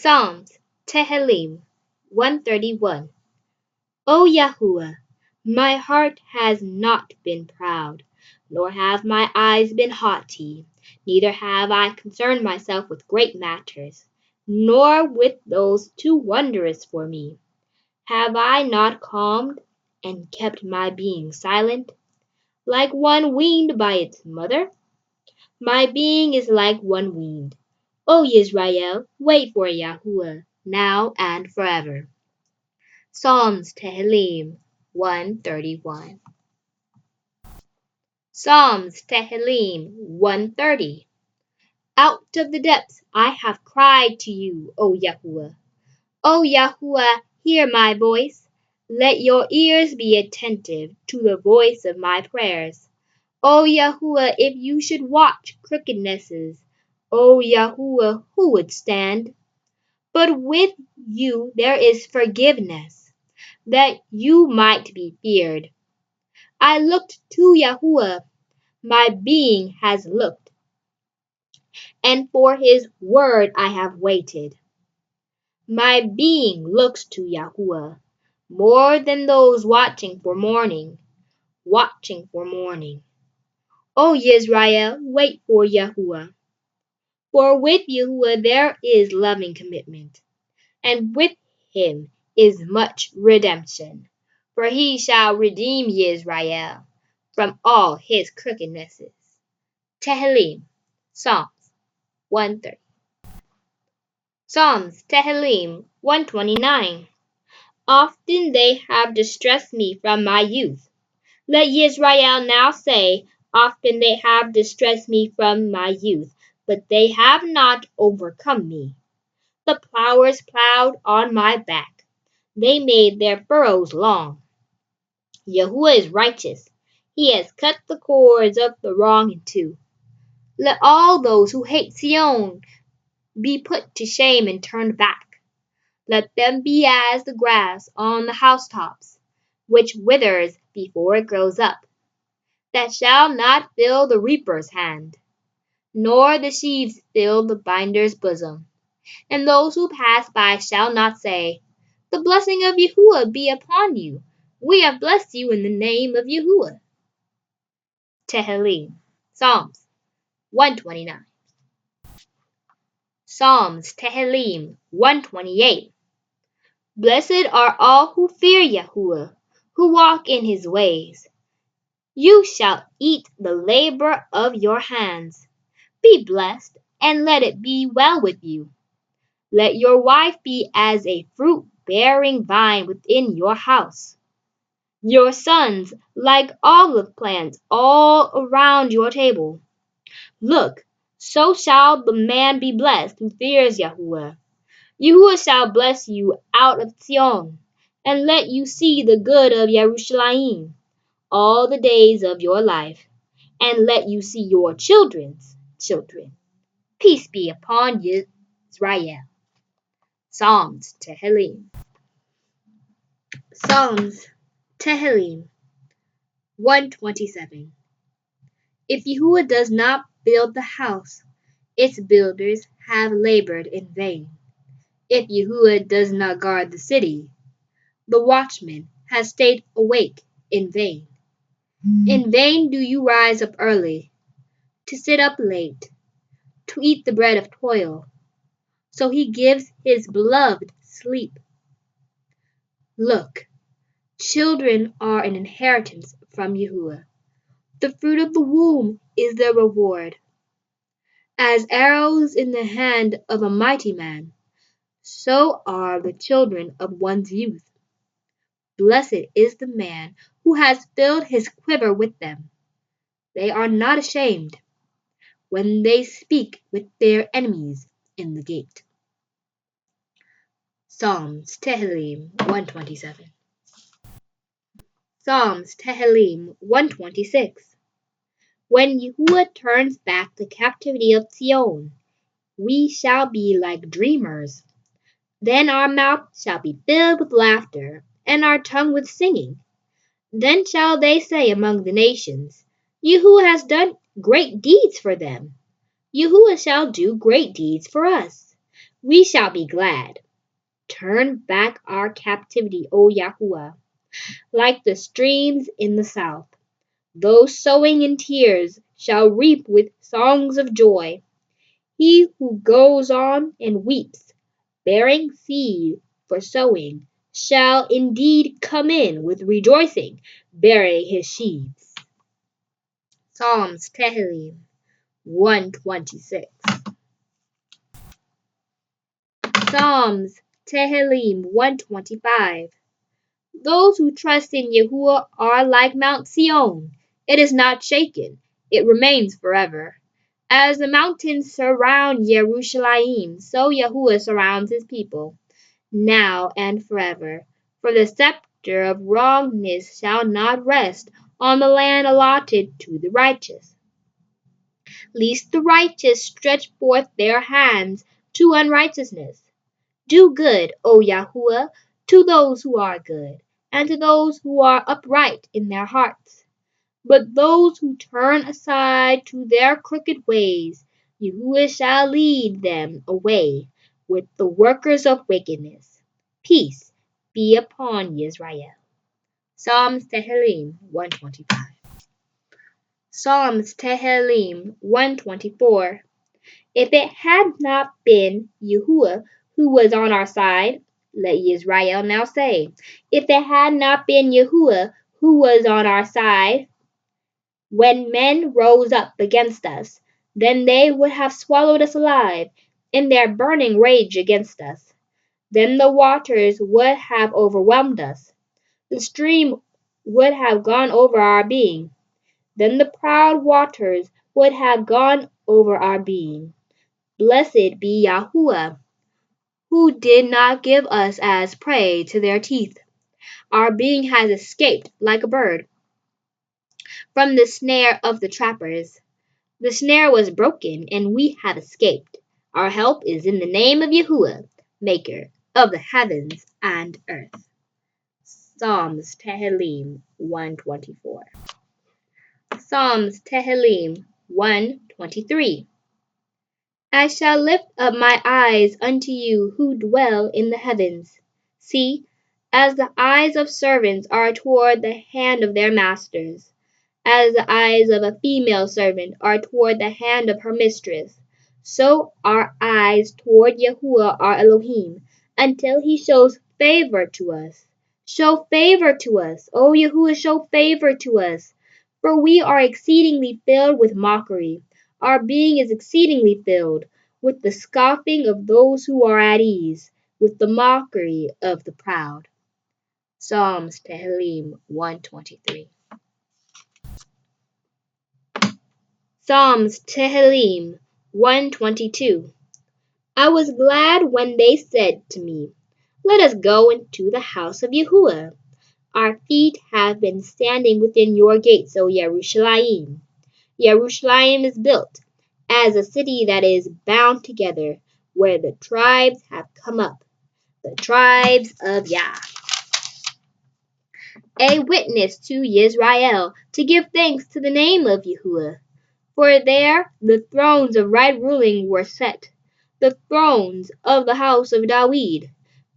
Psalms, Tehillim 131. O Yahuwah, my heart has not been proud, nor have my eyes been haughty, neither have I concerned myself with great matters, nor with those too wondrous for me. Have I not calmed and kept my being silent, like one weaned by its mother? My being is like one weaned. O Israel, wait for Yahuwah, now and forever. Psalms Tehillim 131. Psalms Tehillim 130. Out of the depths I have cried to you, O Yahuwah. O Yahuwah, hear my voice. Let your ears be attentive to the voice of my prayers. O Yahuwah, if you should watch crookednesses, O Yahuwah, who would stand? But with you there is forgiveness, that you might be feared. I looked to Yahuwah, my being has looked, and for his word I have waited. My being looks to Yahuwah, more than those watching for morning, watching for morning. O Israel, wait for Yahuwah. For with Yahuwah there is loving commitment, and with him is much redemption. For he shall redeem Israel from all his crookednesses. Tehillim, Psalms 130. Psalms, Tehillim 129. Often they have distressed me from my youth. Let Israel now say, often they have distressed me from my youth, but they have not overcome me. The plowers plowed on my back. They made their furrows long. Yahuwah is righteous. He has cut the cords of the wrong in two. Let all those who hate Zion be put to shame and turned back. Let them be as the grass on the housetops, which withers before it grows up, that shall not fill the reaper's hand, nor the sheaves fill the binder's bosom. And those who pass by shall not say, the blessing of Yahuwah be upon you. We have blessed you in the name of Yahuwah. Tehillim, Psalms 129. Psalms, Tehillim 128. Blessed are all who fear Yahuwah, who walk in his ways. You shall eat the labor of your hands. Be blessed, and let it be well with you. Let your wife be as a fruit-bearing vine within your house. Your sons like olive plants all around your table. Look, so shall the man be blessed who fears Yahuwah. Yahuwah shall bless you out of Zion, and let you see the good of Jerusalem all the days of your life, and let you see your children's children. Peace be upon Israel. Psalms, Tehillim. Psalms, Tehillim 127. If Yahuwah does not build the house, its builders have labored in vain. If Yahuwah does not guard the city, the watchman has stayed awake in vain. In vain do you rise up early, to sit up late, to eat the bread of toil. So he gives his beloved sleep. Look, children are an inheritance from Yahuwah. The fruit of the womb is their reward. As arrows in the hand of a mighty man, so are the children of one's youth. Blessed is the man who has filled his quiver with them. They are not ashamed when they speak with their enemies in the gate. Psalms, Tehillim 127. Psalms, Tehillim 126. When Yahuwah turns back the captivity of Zion, we shall be like dreamers. Then our mouth shall be filled with laughter, and our tongue with singing. Then shall they say among the nations, Yahuwah has done great deeds for them. Yahuwah shall do great deeds for us. We shall be glad. Turn back our captivity, O Yahuwah, like the streams in the south. Those sowing in tears shall reap with songs of joy. He who goes on and weeps, bearing seed for sowing, shall indeed come in with rejoicing, bearing his sheaves. Psalms Tehillim 126. Psalms Tehillim 125. Those who trust in Yahuwah are like Mount Sion. It is not shaken, it remains forever. As the mountains surround Jerusalem, so Yahuwah surrounds his people, now and forever. For the scepter of wrongness shall not rest on the land allotted to the righteous, lest the righteous stretch forth their hands to unrighteousness. Do good, O Yahuwah, to those who are good, and to those who are upright in their hearts. But those who turn aside to their crooked ways, Yahuwah shall lead them away with the workers of wickedness. Peace be upon Israel. Psalms Tehillim 125. Psalms Tehillim 124. If it had not been Yahuwah who was on our side, let Israel now say, if it had not been Yahuwah who was on our side, when men rose up against us, then they would have swallowed us alive in their burning rage against us. Then the waters would have overwhelmed us. The stream would have gone over our being. Then the proud waters would have gone over our being. Blessed be Yahuwah, who did not give us as prey to their teeth. Our being has escaped like a bird from the snare of the trappers. The snare was broken, and we have escaped. Our help is in the name of Yahuwah, maker of the heavens and earth. Psalms Tehillim 124. Psalms Tehillim 123. I shall lift up my eyes unto you who dwell in the heavens. See, as the eyes of servants are toward the hand of their masters, as the eyes of a female servant are toward the hand of her mistress, so our eyes toward Yahuwah our Elohim, until he shows favor to us. Show favor to us, O Yahuwah, show favor to us. For we are exceedingly filled with mockery. Our being is exceedingly filled with the scoffing of those who are at ease, with the mockery of the proud. Psalms Tehillim 123. Psalms Tehillim 122. I was glad when they said to me, let us go into the house of Yahuwah. Our feet have been standing within your gates, O Jerusalem. Jerusalem is built as a city that is bound together, where the tribes have come up, the tribes of Yah. A witness to Israel, to give thanks to the name of Yahuwah. For there the thrones of right ruling were set, the thrones of the house of David.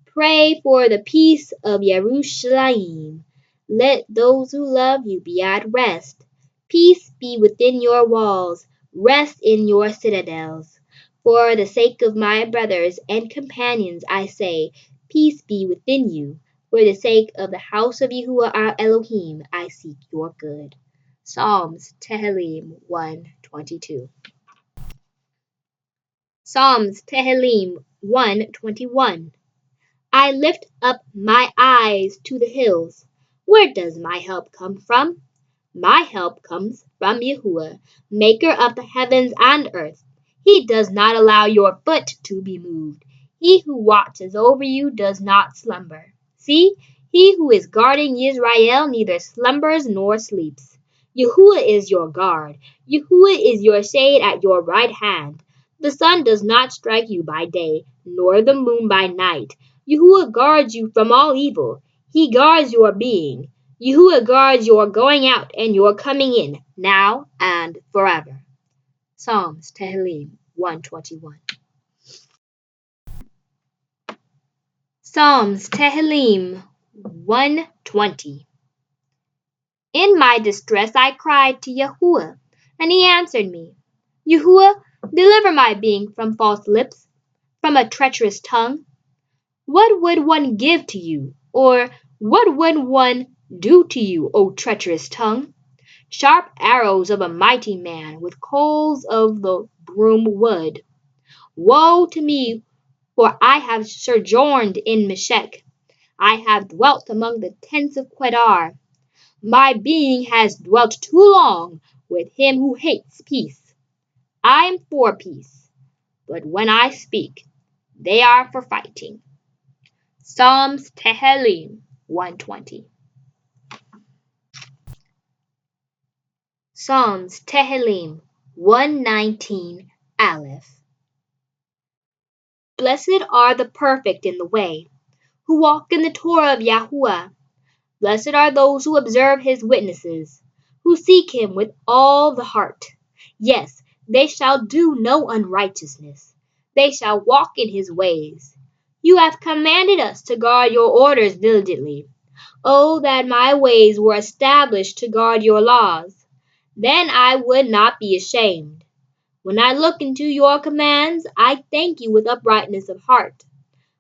Pray for the peace of Jerusalem. Let those who love you be at rest. Peace be within your walls, rest in your citadels. For the sake of my brothers and companions, I say, peace be within you. For the sake of the house of Yahuwah our Elohim, I seek your good. Psalms Tehillim 122. Psalms Tehillim 121. I lift up my eyes to the hills. Where does my help come from? My help comes from Yahuwah, maker of the heavens and earth. He does not allow your foot to be moved. He who watches over you does not slumber. See, he who is guarding Israel neither slumbers nor sleeps. Yahuwah is your guard. Yahuwah is your shade at your right hand. The sun does not strike you by day, nor the moon by night. Yahuwah guards you from all evil. He guards your being. Yahuwah guards your going out and your coming in, now and forever. Psalms Tehillim 121. Psalms Tehillim 120. In my distress I cried to Yahuwah, and he answered me. Yahuwah, deliver my being from false lips, from a treacherous tongue. What would one give to you, or what would one do to you, O treacherous tongue? Sharp arrows of a mighty man, with coals of the broom wood. Woe to me, for I have sojourned in Meshech. I have dwelt among the tents of Kedar. My being has dwelt too long with him who hates peace. I am for peace, but when I speak, they are for fighting. Psalms Tehillim 120. Psalms Tehillim 119 Aleph. Blessed are the perfect in the way, who walk in the Torah of Yahuwah. Blessed are those who observe his witnesses, who seek him with all the heart. Yes, they shall do no unrighteousness. They shall walk in his ways. You have commanded us to guard your orders diligently. Oh, that my ways were established to guard your laws. Then I would not be ashamed. When I look into your commands, I thank you with uprightness of heart.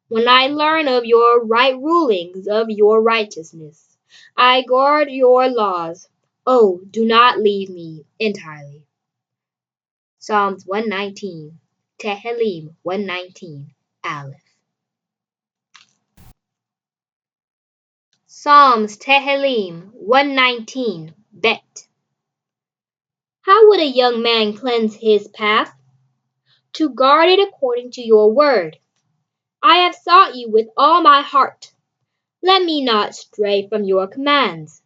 When I learn of your right rulings, of your righteousness, I guard your laws. Oh, do not leave me entirely. Psalms 119, Tehillim 119, Aleph. Psalms Tehillim 119, Bet. How would a young man cleanse his path? To guard it according to your word. I have sought you with all my heart. Let me not stray from your commands.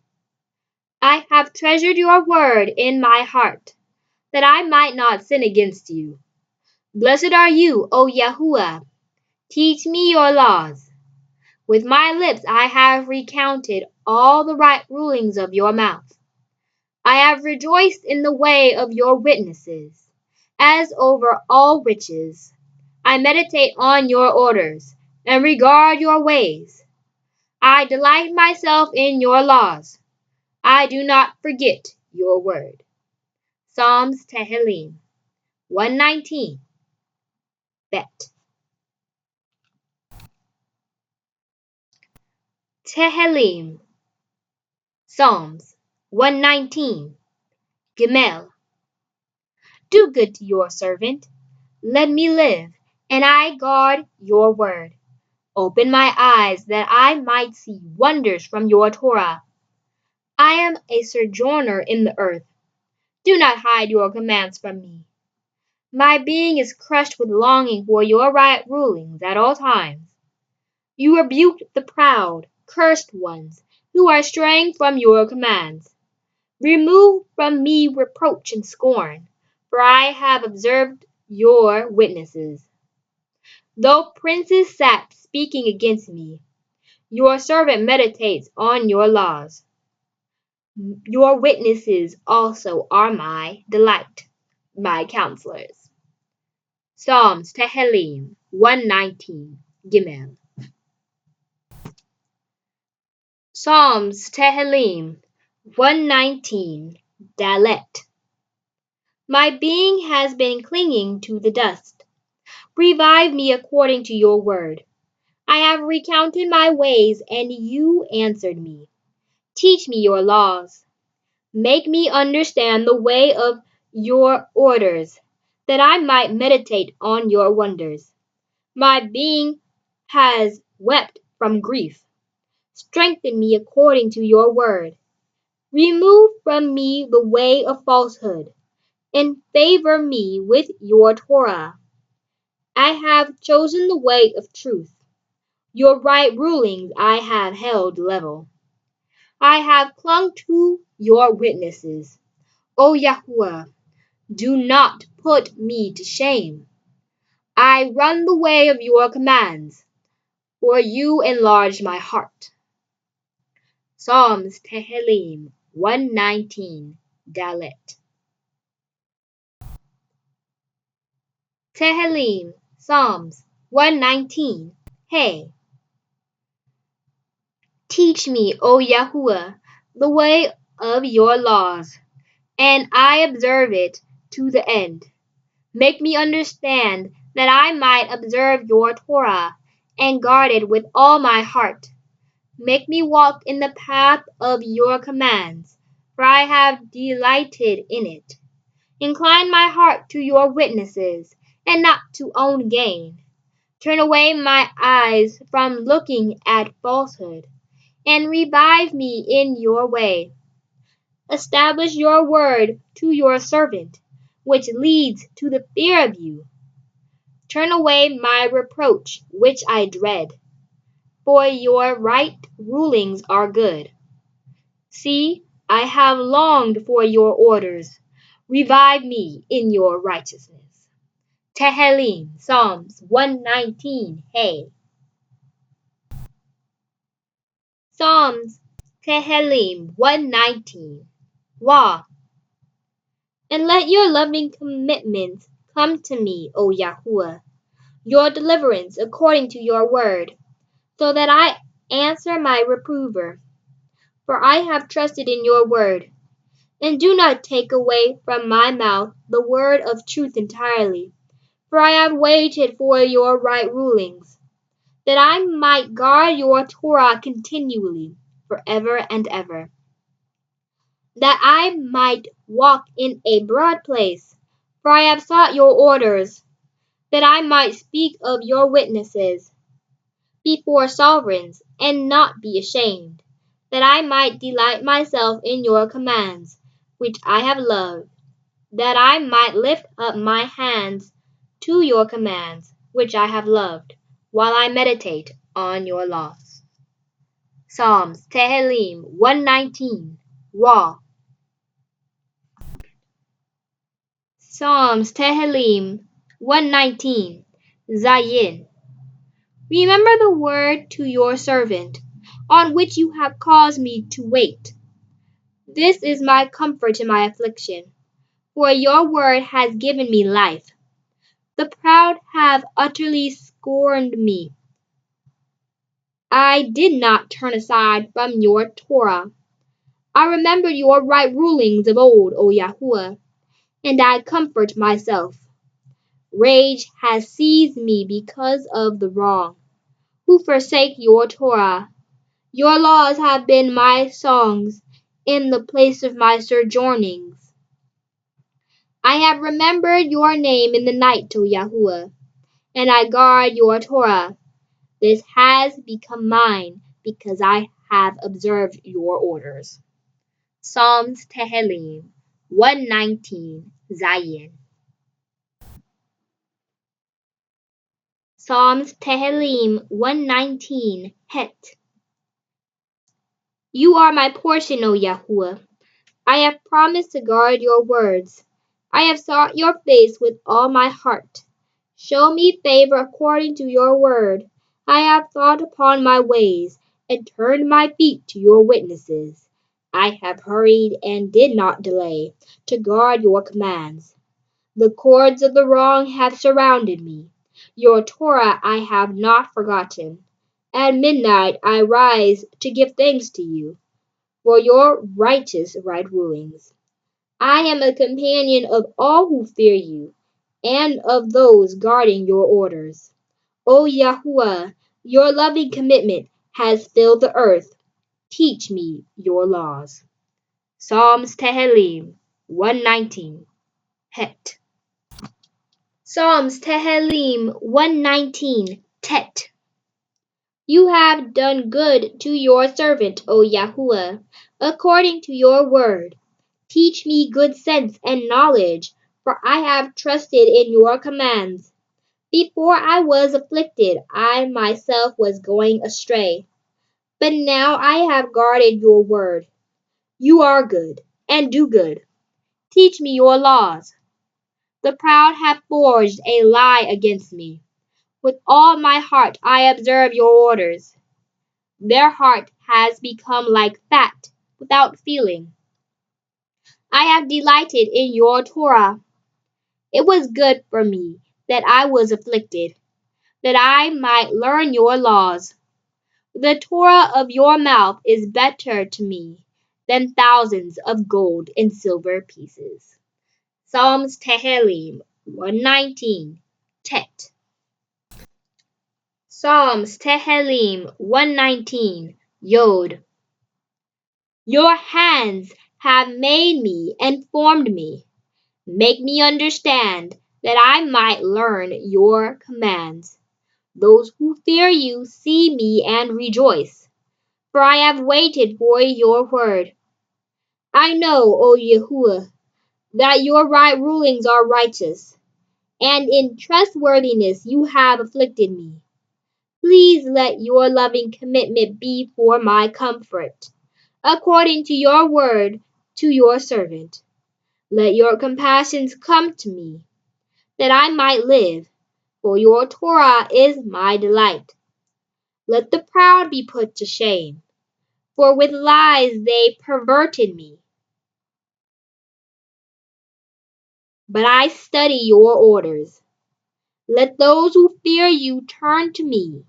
I have treasured your word in my heart, that I might not sin against you. Blessed are you, O Yahuwah. Teach me your laws. With my lips I have recounted all the right rulings of your mouth. I have rejoiced in the way of your witnesses, as over all riches. I meditate on your orders, and regard your ways. I delight myself in your laws. I do not forget your word. Psalms Tehillim 119, Bet. Tehillim, Psalms 119, Gimel. Do good to your servant. Let me live, and I guard your word. Open my eyes that I might see wonders from your Torah. I am a sojourner in the earth. Do not hide your commands from me. My being is crushed with longing for your right rulings at all times. You rebuked the proud, cursed ones, who are straying from your commands. Remove from me reproach and scorn, for I have observed your witnesses. Though princes sat speaking against me, your servant meditates on your laws. Your witnesses also are my delight, my counselors. Psalms Tehillim 119, Gimel. Psalms Tehillim 119, Dalet. My being has been clinging to the dust. Revive me according to your word. I have recounted my ways, and you answered me. Teach me your laws. Make me understand the way of your orders, that I might meditate on your wonders. My being has wept from grief. Strengthen me according to your word. Remove from me the way of falsehood, and favor me with your Torah. I have chosen the way of truth. Your right rulings I have held level. I have clung to your witnesses. O Yahuwah, do not put me to shame. I run the way of your commands, for you enlarge my heart. Psalms Tehillim 119, Dalet. Tehillim, Psalms 119, Hey. Teach me, O Yahuwah, the way of your laws, and I observe it to the end. Make me understand that I might observe your Torah and guard it with all my heart. Make me walk in the path of your commands, for I have delighted in it. Incline my heart to your witnesses, and not to own gain. Turn away my eyes from looking at falsehood, and revive me in your way. Establish your word to your servant, which leads to the fear of you. Turn away my reproach, which I dread, for your right rulings are good. See, I have longed for your orders. Revive me in your righteousness. Tehillim, Psalms 119, Hey. Psalms, Tehillim 119, Wah. And let your loving commitments come to me, O Yahuwah, your deliverance according to your word, so that I answer my reprover. For I have trusted in your word, and do not take away from my mouth the word of truth entirely. For I have waited for your right rulings, that I might guard your Torah continually, forever and ever. That I might walk in a broad place, for I have sought your orders, that I might speak of your witnesses before sovereigns, and not be ashamed, that I might delight myself in your commands, which I have loved, that I might lift up my hands to your commands, which I have loved, while I meditate on your laws. Psalms, Tehillim 119, Wah. Psalms, Tehillim 119, Zayin. Remember the word to your servant, on which you have caused me to wait. This is my comfort in my affliction, for your word has given me life. The proud have utterly scorned me. I did not turn aside from your Torah. I remembered your right rulings of old, O Yahuwah, and I comfort myself. Rage has seized me because of the wrong, who forsake your Torah. Your laws have been my songs in the place of my sojournings. I have remembered your name in the night, O Yahuwah, and I guard your Torah. This has become mine because I have observed your orders. Psalms Tehillim 119, Zayin. Psalms Tehillim 119, Het. You are my portion, O Yahuwah. I have promised to guard your words. I have sought your face with all my heart. Show me favor according to your word. I have thought upon my ways, and turned my feet to your witnesses. I have hurried and did not delay, to guard your commands. The cords of the wrong have surrounded me. Your Torah I have not forgotten. At midnight I rise to give thanks to you for your righteous right rulings. I am a companion of all who fear you, and of those guarding your orders. O Yahuwah, your loving commitment has filled the earth. Teach me your laws. Psalms Tehillim 119, Het. Psalms Tehillim 119, Tet. You have done good to your servant, O Yahuwah, according to your word. Teach me good sense and knowledge, for I have trusted in your commands. Before I was afflicted, I myself was going astray. But now I have guarded your word. You are good, and do good. Teach me your laws. The proud have forged a lie against me. With all my heart I observe your orders. Their heart has become like fat, without feeling. I have delighted in your Torah. It was good for me that I was afflicted, that I might learn your laws. The Torah of your mouth is better to me than thousands of gold and silver pieces. Psalms Tehillim 119, Tet. Psalms Tehillim 119, Yod. Your hands have made me and formed me. Make me understand that I might learn your commands. Those who fear you see me and rejoice, for I have waited for your word. I know, O Yahuwah, that your right rulings are righteous, and in trustworthiness you have afflicted me. Please let your loving commitment be for my comfort, according to your word to your servant. Let your compassions come to me, that I might live, for your Torah is my delight. Let the proud be put to shame, for with lies they perverted me. But I study your orders. Let those who fear you turn to me,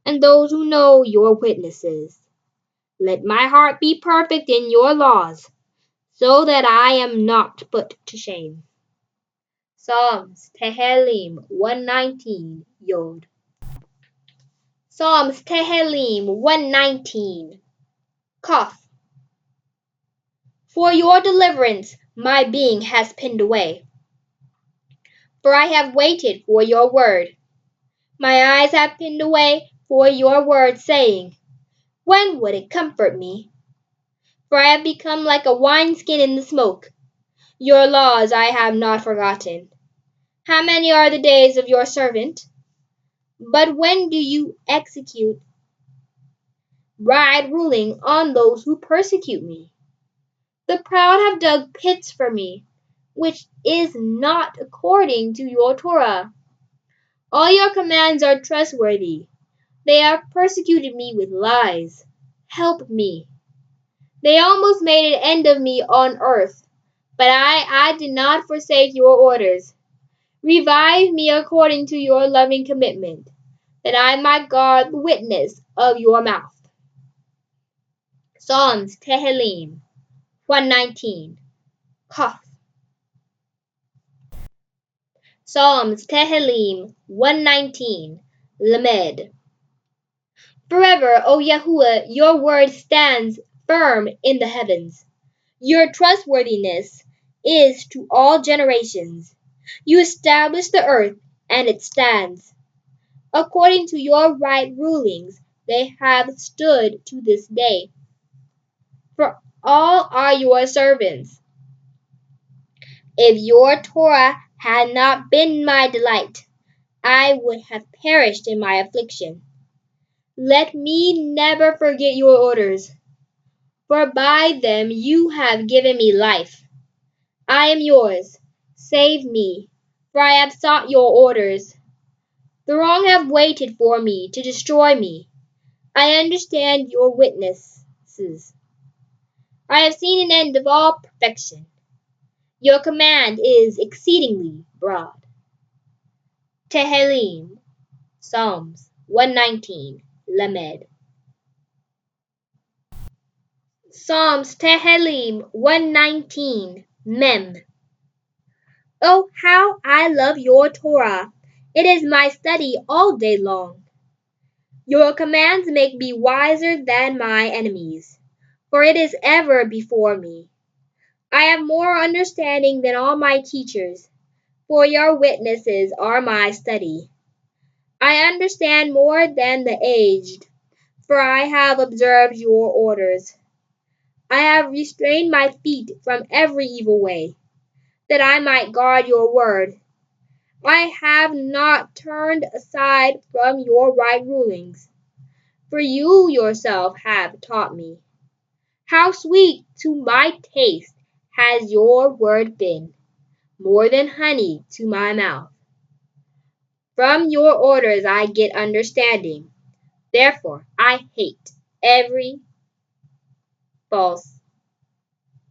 and those who know your witnesses. Let my heart be perfect in your laws, so that I am not put to shame. Psalms Tehillim 119, Yod. Psalms Tehillim 119, Kaf. For your deliverance my being has pinned away, for I have waited for your word. My eyes have pinned away for your word, saying, when would it comfort me? For I have become like a wineskin in the smoke. Your laws I have not forgotten. How many are the days of your servant? But when do you execute right ruling on those who persecute me? The proud have dug pits for me, which is not according to your Torah. All your commands are trustworthy. They have persecuted me with lies. Help me. They almost made an end of me on earth, but I did not forsake your orders. Revive me according to your loving commitment, that I might guard the witness of your mouth. Psalms Tehillim 119, Kaf. Psalms Tehillim 119, Lamed. Forever, O Yahuwah, your word stands firm in the heavens. Your trustworthiness is to all generations. You establish the earth, and it stands. According to your right rulings, they have stood to this day. For all are your servants. If your Torah had not been my delight, I would have perished in my affliction. Let me never forget your orders, for by them you have given me life. I am yours. Save me, for I have sought your orders. The wrong have waited for me to destroy me. I understand your witnesses. I have seen an end of all perfection. Your command is exceedingly broad. Tehillim, Psalms 119, Lamed. Psalms Tehillim 119, Mem. Oh, how I love your Torah! It is my study all day long. Your commands make me wiser than my enemies, for it is ever before me. I have more understanding than all my teachers, for your witnesses are my study. I understand more than the aged, for I have observed your orders. I have restrained my feet from every evil way, that I might guard your word. I have not turned aside from your right rulings, for you yourself have taught me. How sweet to my taste has your word been, more than honey to my mouth. From your orders I get understanding. Therefore I hate every false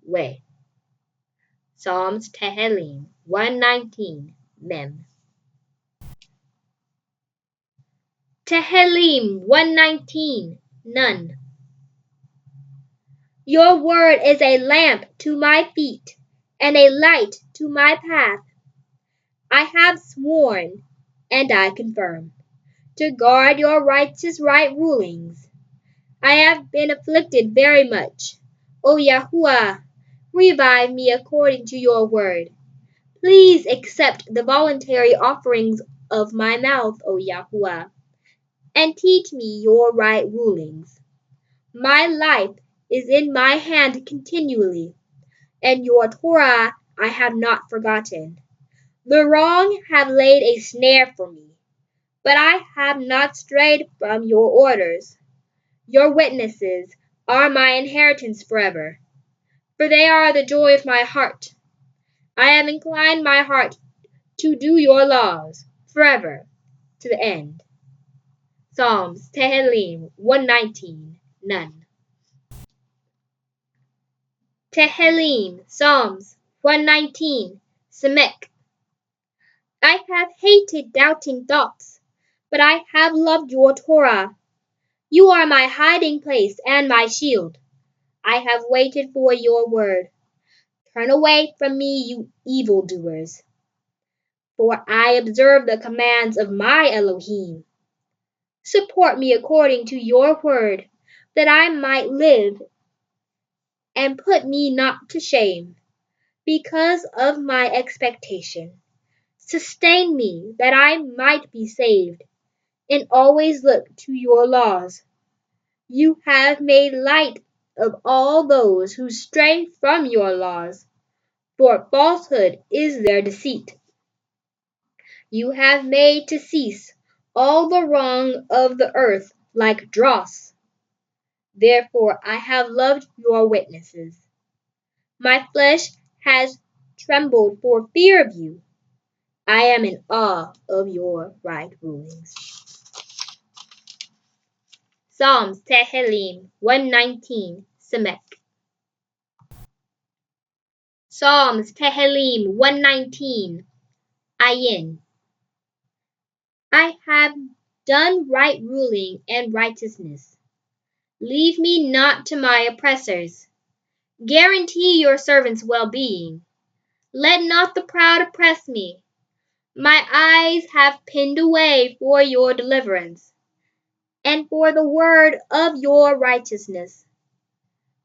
way. Psalms Tehillim 119, Mem. Tehillim 119, None. Your word is a lamp to my feet and a light to my path. I have sworn, and I confirm, to guard your righteous right rulings. I have been afflicted very much. O Yahuwah, revive me according to your word. Please accept the voluntary offerings of my mouth, O Yahuwah, and teach me your right rulings. My life is in my hand continually, and your Torah I have not forgotten. The wrong have laid a snare for me, but I have not strayed from your orders. Your witnesses are my inheritance forever, for they are the joy of my heart. I have inclined my heart to do your laws forever to the end. Psalms Tehillim 119. None. Tehillim, Psalms 119. Semek. I have hated doubting thoughts, but I have loved your Torah. You are my hiding place and my shield. I have waited for your word. Turn away from me, you evildoers, for I observe the commands of my Elohim. Support me according to your word, that I might live, and put me not to shame, because of my expectation. Sustain me, that I might be saved, and always look to your laws. You have made light of all those who stray from your laws, for falsehood is their deceit. You have made to cease all the wrong of the earth like dross. Therefore I have loved your witnesses. My flesh has trembled for fear of you. I am in awe of your right rulings. Psalms Tehillim 119. Semek. Psalms Tehillim 119. Ayin. I have done right ruling and righteousness. Leave me not to my oppressors. Guarantee your servant's well-being. Let not the proud oppress me. My eyes have pinned away for your deliverance, and for the word of your righteousness.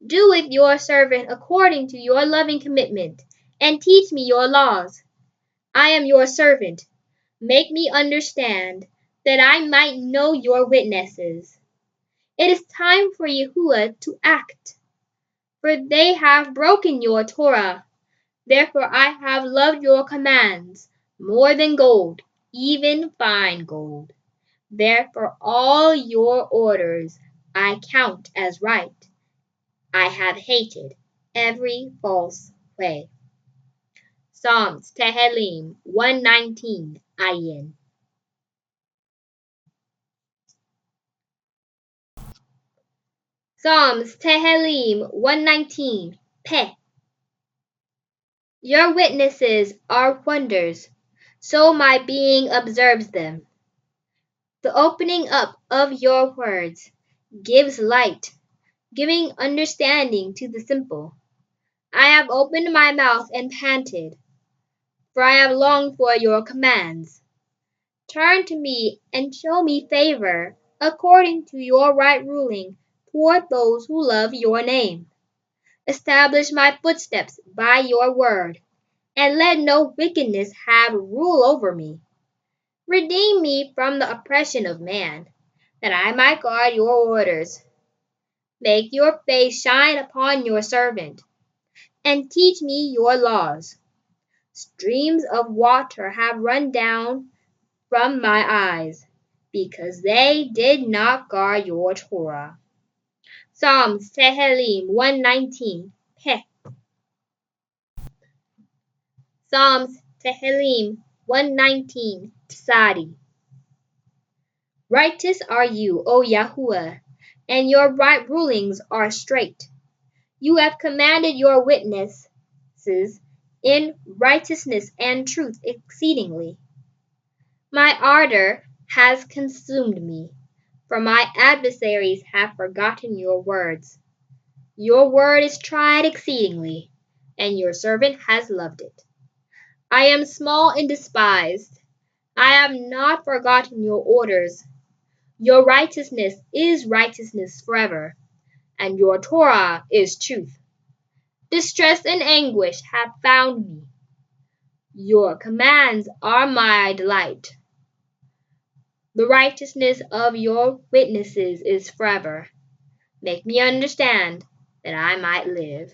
Do with your servant according to your loving commitment, and teach me your laws. I am your servant. Make me understand, that I might know your witnesses. It is time for Yahuwah to act, for they have broken your Torah. Therefore I have loved your commands more than gold, even fine gold. Therefore all your orders I count as right. I have hated every false way. Psalms Tehillim 119. Ayin. Psalms Tehillim 119. Peh. Your witnesses are wonders, so my being observes them. The opening up of your words gives light, giving understanding to the simple. I have opened my mouth and panted, for I have longed for your commands. Turn to me and show me favor, according to your right ruling toward those who love your name. Establish my footsteps by your word, and let no wickedness have rule over me. Redeem me from the oppression of man, that I might guard your orders. Make your face shine upon your servant, and teach me your laws. Streams of water have run down from my eyes, because they did not guard your Torah. Psalms Tehillim 119. Peh. Psalms Tehillim 119. Tsadi. Righteous are you, O Yahuwah, and your right rulings are straight. You have commanded your witnesses in righteousness and truth exceedingly. My ardor has consumed me, for my adversaries have forgotten your words. Your word is tried exceedingly, and your servant has loved it. I am small and despised. I have not forgotten your orders. Your righteousness is righteousness forever, and your Torah is truth. Distress and anguish have found me. Your commands are my delight. The righteousness of your witnesses is forever. Make me understand, that I might live.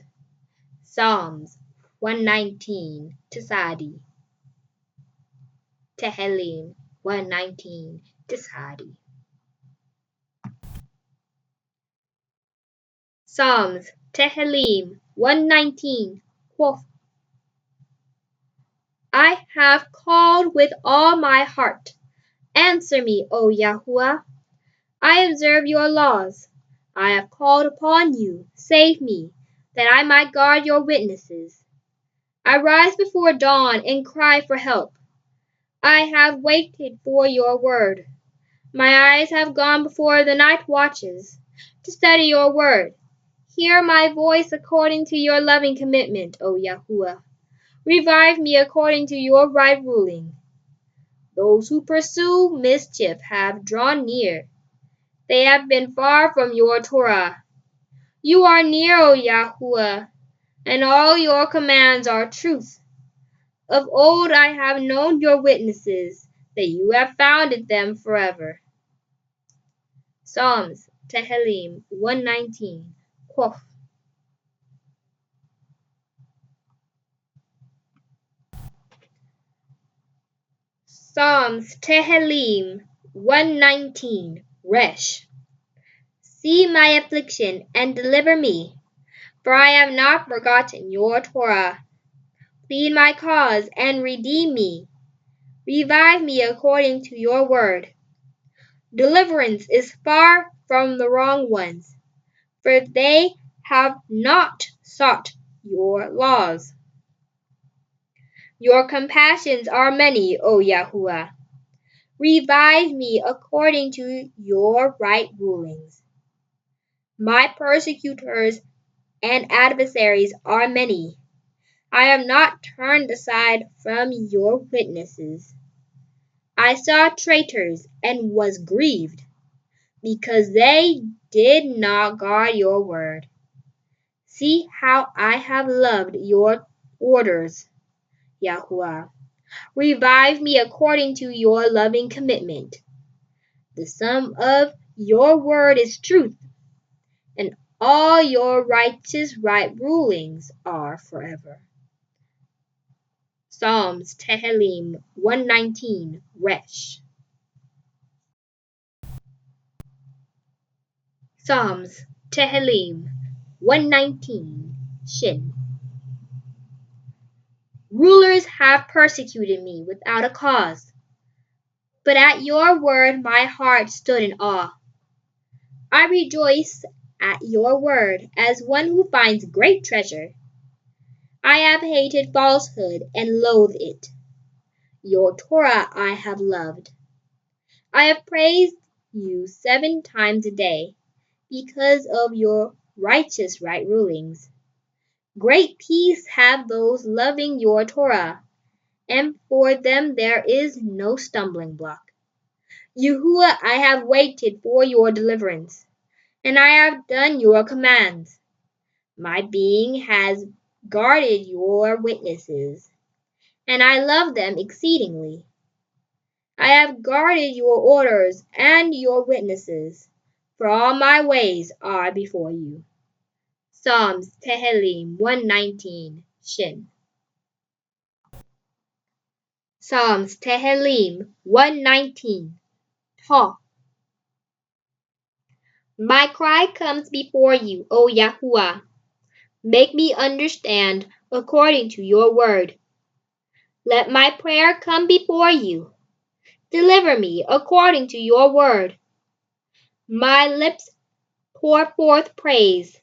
Psalms 119 Tesadi. Tehillim 119 Tesadi. Psalms Tehillim 119 Quoth, I have called with all my heart. Answer me, O Yahuwah. I observe your laws. I have called upon you. Save me, that I might guard your witnesses. I rise before dawn and cry for help. I have waited for your word. My eyes have gone before the night watches to study your word. Hear my voice according to your loving commitment, O Yahuwah. Revive me according to your right ruling. Those who pursue mischief have drawn near. They have been far from your Torah. You are near, O Yahuwah, and all your commands are truth. Of old I have known your witnesses, that you have founded them forever. Psalms Tehillim 119 Quoth, Psalms Tehillim 119 Resh. See my affliction and deliver me, for I have not forgotten your Torah. Plead my cause and redeem me. Revive me according to your word. Deliverance is far from the wrong ones, for they have not sought your laws. Your compassions are many, O Yahuwah. Revive me according to your right rulings. My persecutors and adversaries are many. I have not turned aside from your witnesses. I saw traitors and was grieved, because they did not guard your word. See how I have loved your orders, Yahuwah. Revive me according to your loving commitment. The sum of your word is truth, and all your righteous right rulings are forever. Psalms Tehillim 119 Resh. Psalms Tehillim 119 Shin. Rulers have persecuted me without a cause, but at your word my heart stood in awe. I rejoice at your word as one who finds great treasure. I have hated falsehood and loathe it. Your Torah I have loved. I have praised you 7 times a day because of your righteous right rulings. Great peace have those loving your Torah, and for them there is no stumbling block. Yahuwah, I have waited for your deliverance, and I have done your commands. My being has guarded your witnesses, and I love them exceedingly. I have guarded your orders and your witnesses, for all my ways are before you. Psalms Tehillim 119 Shin. Psalms Tehillim 119 Ta. My cry comes before you, O Yahuwah. Make me understand according to your word. Let my prayer come before you. Deliver me according to your word. My lips pour forth praise,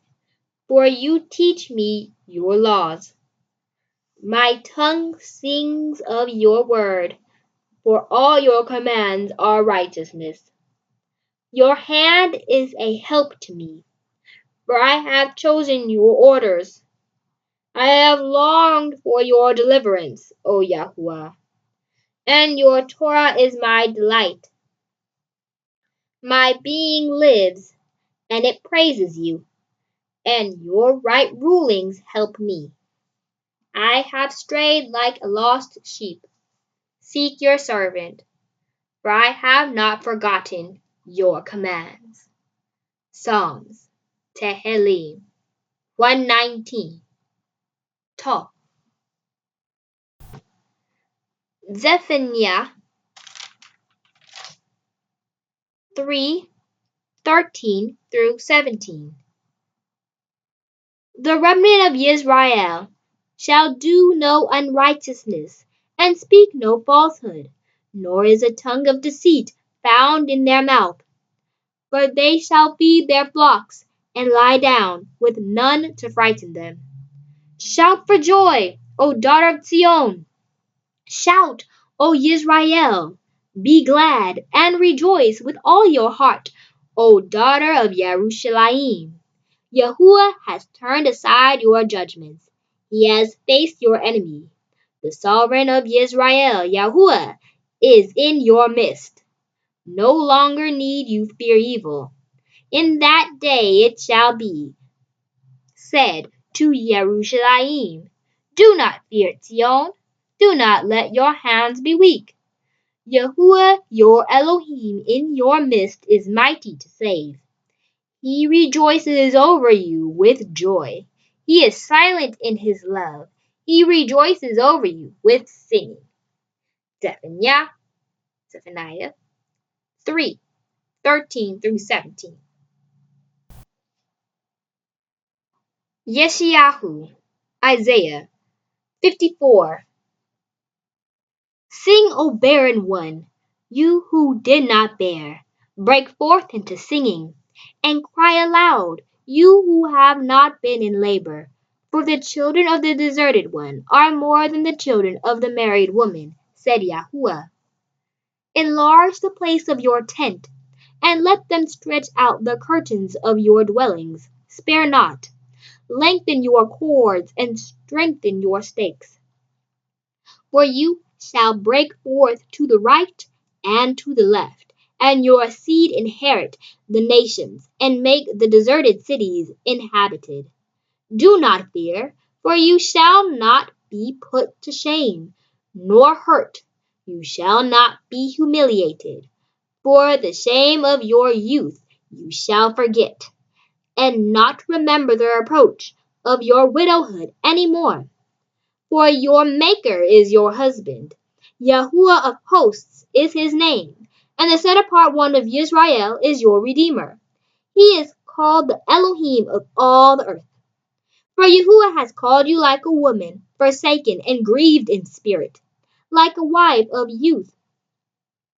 for you teach me your laws. My tongue sings of your word, for all your commands are righteousness. Your hand is a help to me, for I have chosen your orders. I have longed for your deliverance, O Yahuwah, and your Torah is my delight. My being lives, and it praises you, and your right rulings help me. I have strayed like a lost sheep. Seek your servant, for I have not forgotten your commands. Psalms, Tehillim, 119. Tov. Zephaniah 3:13 through 17. The remnant of Israel shall do no unrighteousness, and speak no falsehood, nor is a tongue of deceit found in their mouth. For they shall feed their flocks, and lie down, with none to frighten them. Shout for joy, O daughter of Zion! Shout, O Yisrael! Be glad, and rejoice with all your heart, O daughter of Yerushalayim! Yahuwah has turned aside your judgments. He has faced your enemy. The sovereign of Israel, Yahuwah, is in your midst. No longer need you fear evil. In that day it shall be said to Yerushalayim, do not fear Zion. Do not let your hands be weak. Yahuwah your Elohim in your midst is mighty to save. He rejoices over you with joy. He is silent in his love. He rejoices over you with singing. Zephaniah 3:13 through 17. Yeshayahu, Isaiah 54. Sing, O barren one, you who did not bear. Break forth into singing, and cry aloud, you who have not been in labor. For the children of the deserted one are more than the children of the married woman, said Yahuwah. Enlarge the place of your tent, and let them stretch out the curtains of your dwellings. Spare not. Lengthen your cords, and strengthen your stakes. For you shall break forth to the right and to the left, and your seed inherit the nations, and make the deserted cities inhabited. Do not fear, for you shall not be put to shame, nor hurt. You shall not be humiliated. For the shame of your youth you shall forget, and not remember the reproach of your widowhood any more. For your Maker is your husband. Yahuwah of hosts is his name, and the set apart one of Israel is your Redeemer. He is called the Elohim of all the earth. For Yahuwah has called you like a woman, forsaken and grieved in spirit, like a wife of youth,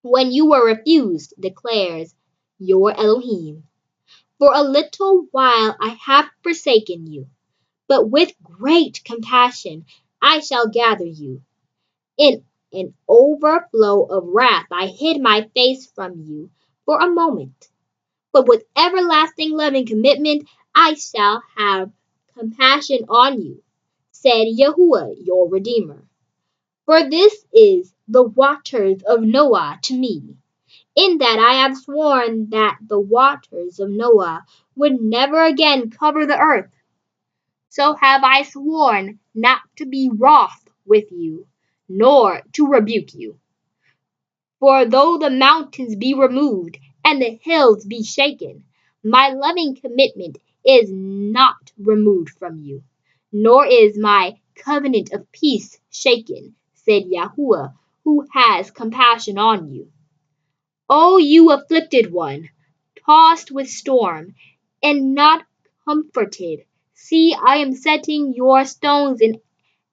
when you were refused, declares your Elohim. For a little while I have forsaken you, but with great compassion I shall gather you. In an overflow of wrath I hid my face from you for a moment, but with everlasting love and commitment I shall have compassion on you, said Yahuwah your Redeemer. For this is the waters of Noah to me, in that I have sworn that the waters of Noah would never again cover the earth. So have I sworn not to be wroth with you, nor to rebuke you. For though the mountains be removed, and the hills be shaken, my loving commitment is not removed from you, nor is my covenant of peace shaken, said Yahuwah, who has compassion on you. O you afflicted one, tossed with storm, and not comforted, see, I am setting your stones in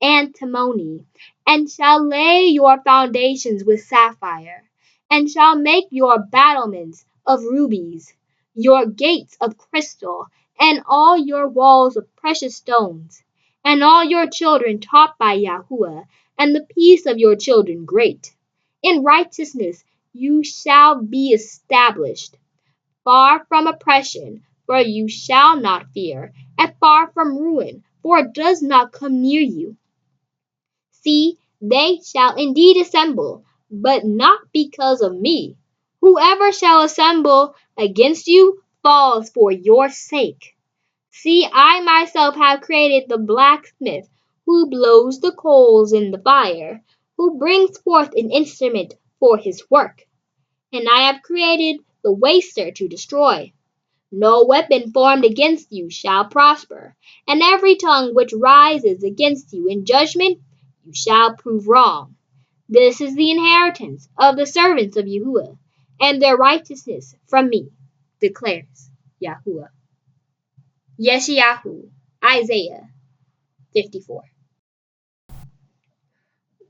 antimony, and shall lay your foundations with sapphire, and shall make your battlements of rubies, your gates of crystal, and all your walls of precious stones, and all your children taught by Yahuwah, and the peace of your children great. In righteousness you shall be established. far from oppression, for you shall not fear, and far from ruin, for it does not come near you. See, they shall indeed assemble, but not because of me. Whoever shall assemble against you falls for your sake. See, I myself have created the blacksmith, who blows the coals in the fire, who brings forth an instrument for his work. And I have created the waster to destroy. No weapon formed against you shall prosper, and every tongue which rises against you in judgment you shall prove wrong. This is the inheritance of the servants of Yahuwah, and their righteousness from me, declares Yahuwah. Yeshayahu, Isaiah 54.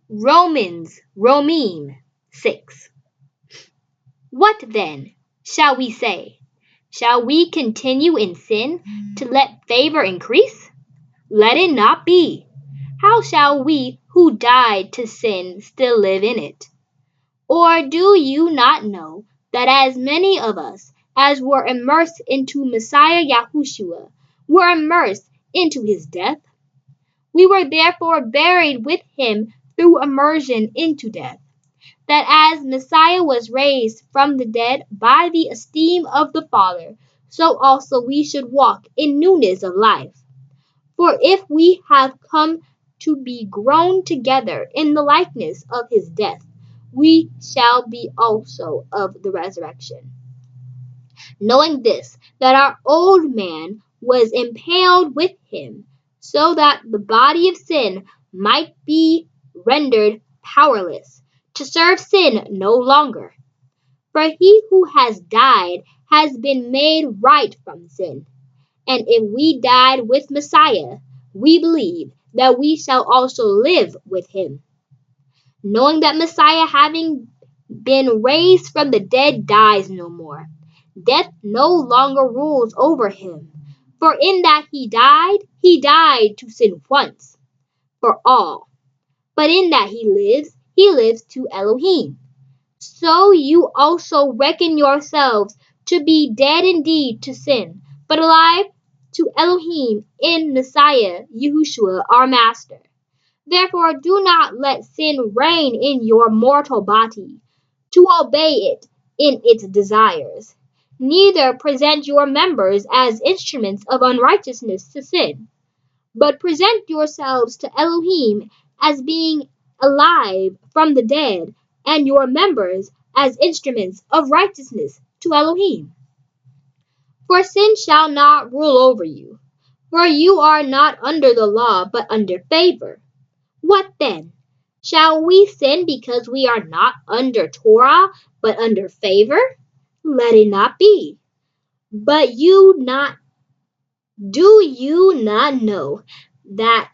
Romans 6. What then shall we say? Shall we continue in sin to let favor increase? Let it not be. How shall we who died to sin still live in it? Or do you not know that as many of us as were immersed into Messiah Yahushua were immersed into his death? We were therefore buried with him through immersion into death, that as Messiah was raised from the dead by the esteem of the Father, so also we should walk in newness of life. For if we have come to be grown together in the likeness of his death, we shall be also of the resurrection. Knowing this, that our old man was impaled with him, so that the body of sin might be rendered powerless, to serve sin no longer. For he who has died has been made right from sin. And if we died with Messiah, we believe that we shall also live with him. Knowing that Messiah, having been raised from the dead, dies no more. Death no longer rules over him. For in that he died to sin once for all. But in that he lives to Elohim. So you also reckon yourselves to be dead indeed to sin, but alive to Elohim in Messiah Yahushua our Master. Therefore do not let sin reign in your mortal body, to obey it in its desires. Neither present your members as instruments of unrighteousness to sin, but present yourselves to Elohim as being alive from the dead, and your members as instruments of righteousness to Elohim. For sin shall not rule over you, for you are not under the law, but under favor. What then? Shall we sin because we are not under Torah, but under favor? Let it not be. But do you not know that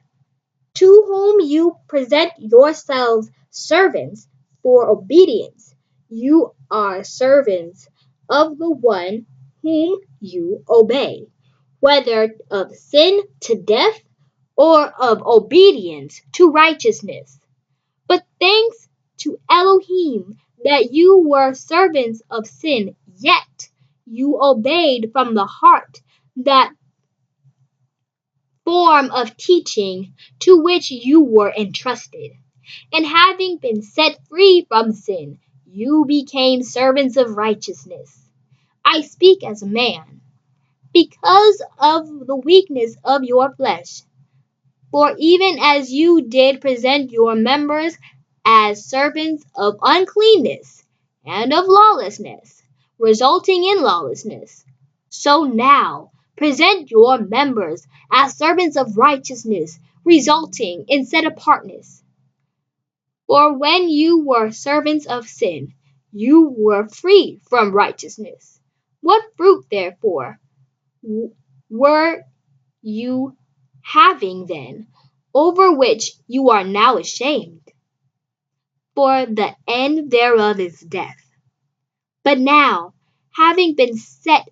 to whom you present yourselves servants for obedience, you are servants of the one whom you obey, whether of sin to death or of obedience to righteousness? But thanks to Elohim that you were servants of sin, yet you obeyed from the heart that form of teaching to which you were entrusted. And having been set free from sin, you became servants of righteousness. I speak as a man, because of the weakness of your flesh. For even as you did present your members as servants of uncleanness and of lawlessness, resulting in lawlessness, so now present your members as servants of righteousness, resulting in set apartness. For when you were servants of sin, you were free from righteousness. What fruit, therefore, were you having then, over which you are now ashamed? For the end thereof is death. But now, having been set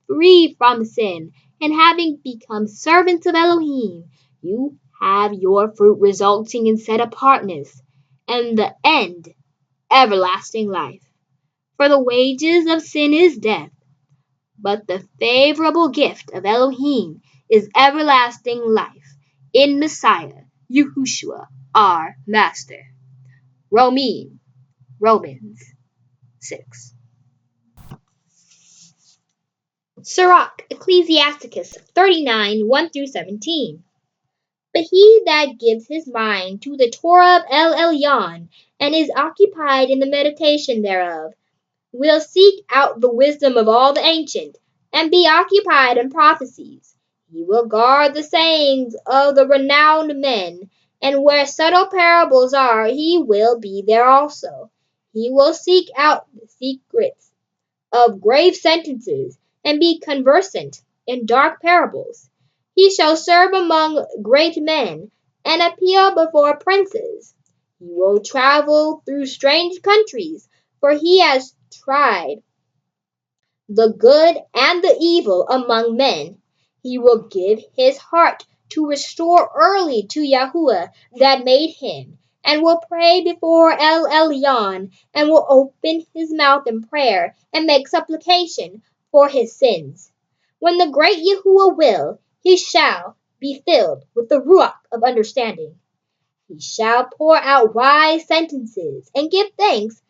free from sin, and having become servants of Elohim, you have your fruit resulting in set apartness, and the end everlasting life. For the wages of sin is death, But the favorable gift of Elohim is everlasting life in Messiah, Yahushua, our Master. Romans 6. Sirach, Ecclesiasticus 39, 1-17. But he that gives his mind to the Torah of El Elyon, and is occupied in the meditation thereof, will seek out the wisdom of all the ancient, and be occupied in prophecies. He will guard the sayings of the renowned men, and where subtle parables are, he will be there also. He will seek out the secrets of grave sentences, and be conversant in dark parables. He shall serve among great men, and appeal before princes. He will travel through strange countries, for he has tried the good and the evil among men. He will give his heart to restore early to Yahuwah that made him, and will pray before El Elyon, and will open his mouth in prayer, and make supplication for his sins. When the great Yahuwah will, he shall be filled with the ruach of understanding. He shall pour out wise sentences, and give thanks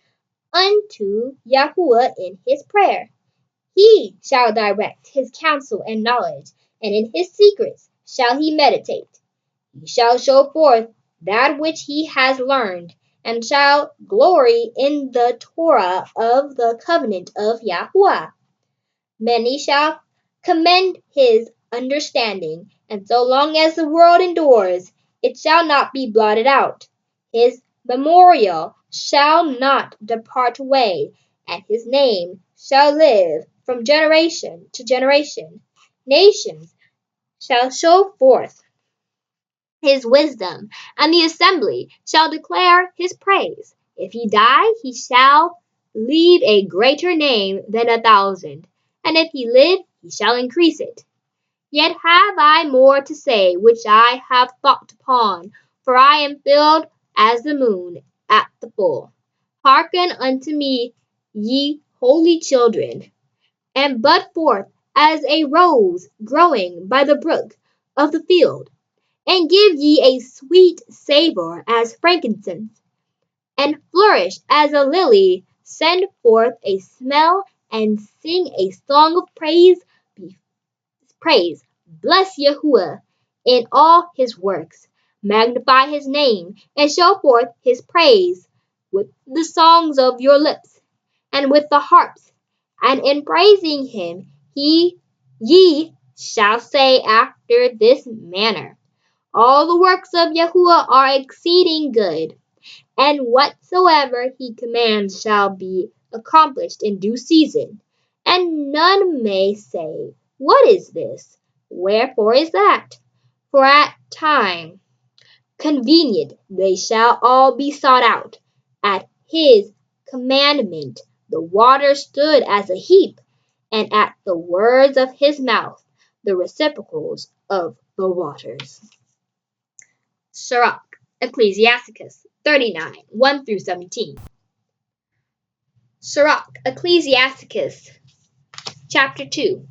unto Yahuwah in his prayer. He shall direct his counsel and knowledge, and in his secrets shall he meditate. He shall show forth that which he has learned, and shall glory in the Torah of the covenant of Yahuwah. Many shall commend his understanding, and so long as the world endures, it shall not be blotted out. His memorial shall not depart away, and his name shall live from generation to generation. Nations shall show forth his wisdom, and the assembly shall declare his praise. If he die, he shall leave a greater name than 1,000, and if he live, he shall increase it. Yet have I more to say, which I have thought upon, for I am filled as the moon at the full. Hearken unto me, ye holy children, and bud forth as a rose growing by the brook of the field, and give ye a sweet savour as frankincense, and flourish as a lily. Send forth a smell, and sing a song of praise. Bless Yahuwah in all his works. Magnify his name, and show forth his praise with the songs of your lips, and with the harps. And in praising him, ye shall say after this manner, all the works of Yahuwah are exceeding good, and whatsoever he commands shall be accomplished in due season. And none may say, what is this? Wherefore is that? For at time convenient they shall all be sought out. At his commandment the waters stood as a heap, and at the words of his mouth the reciprocals of the waters. Sirach, Ecclesiasticus 39, 1-17. Sirach, Ecclesiasticus, chapter 2.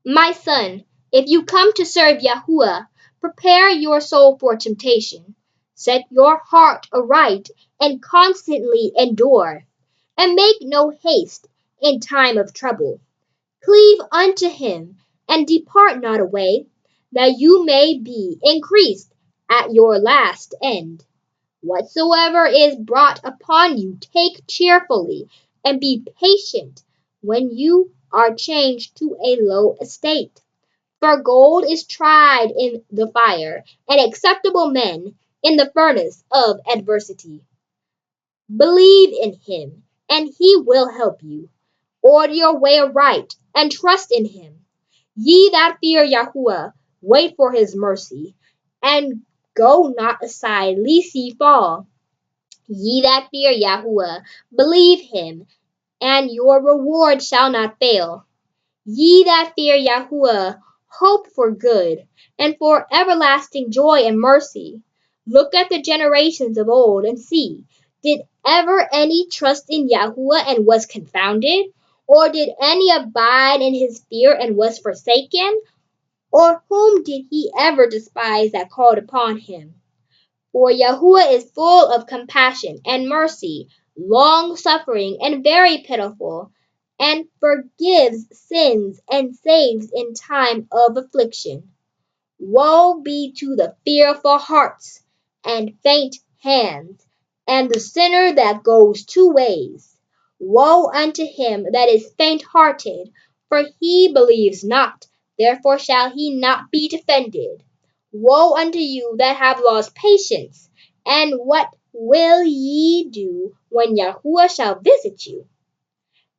My son, if you come to serve Yahuwah, prepare your soul for temptation. Set your heart aright, and constantly endure, and make no haste in time of trouble. Cleave unto him, and depart not away, that you may be increased at your last end. Whatsoever is brought upon you, take cheerfully, and be patient when you are changed to a low estate. For gold is tried in the fire, and acceptable men in the furnace of adversity. Believe in him, and he will help you. Order your way aright, and trust in him. Ye that fear Yahuwah, wait for his mercy, and go not aside, lest ye fall. Ye that fear Yahuwah, believe him, and your reward shall not fail. Ye that fear Yahuwah, hope for good, and for everlasting joy and mercy. Look at the generations of old, and see, did ever any trust in Yahuwah and was confounded? Or did any abide in his fear and was forsaken? Or whom did he ever despise that called upon him? For Yahuwah is full of compassion and mercy, long-suffering and very pitiful, and forgives sins and saves in time of affliction. Woe be to the fearful hearts and faint hands, and the sinner that goes two ways. Woe unto him that is faint-hearted, for he believes not, therefore shall he not be defended. Woe unto you that have lost patience, and what will ye do when Yahuwah shall visit you?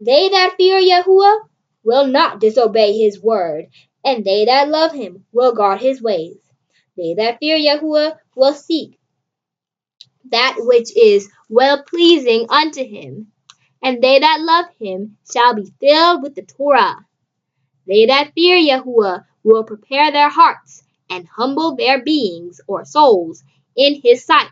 They that fear Yahuwah will not disobey his word, and they that love him will guard his ways. They that fear Yahuwah will seek that which is well pleasing unto him, and they that love him shall be filled with the Torah. They that fear Yahuwah will prepare their hearts and humble their beings or souls in his sight,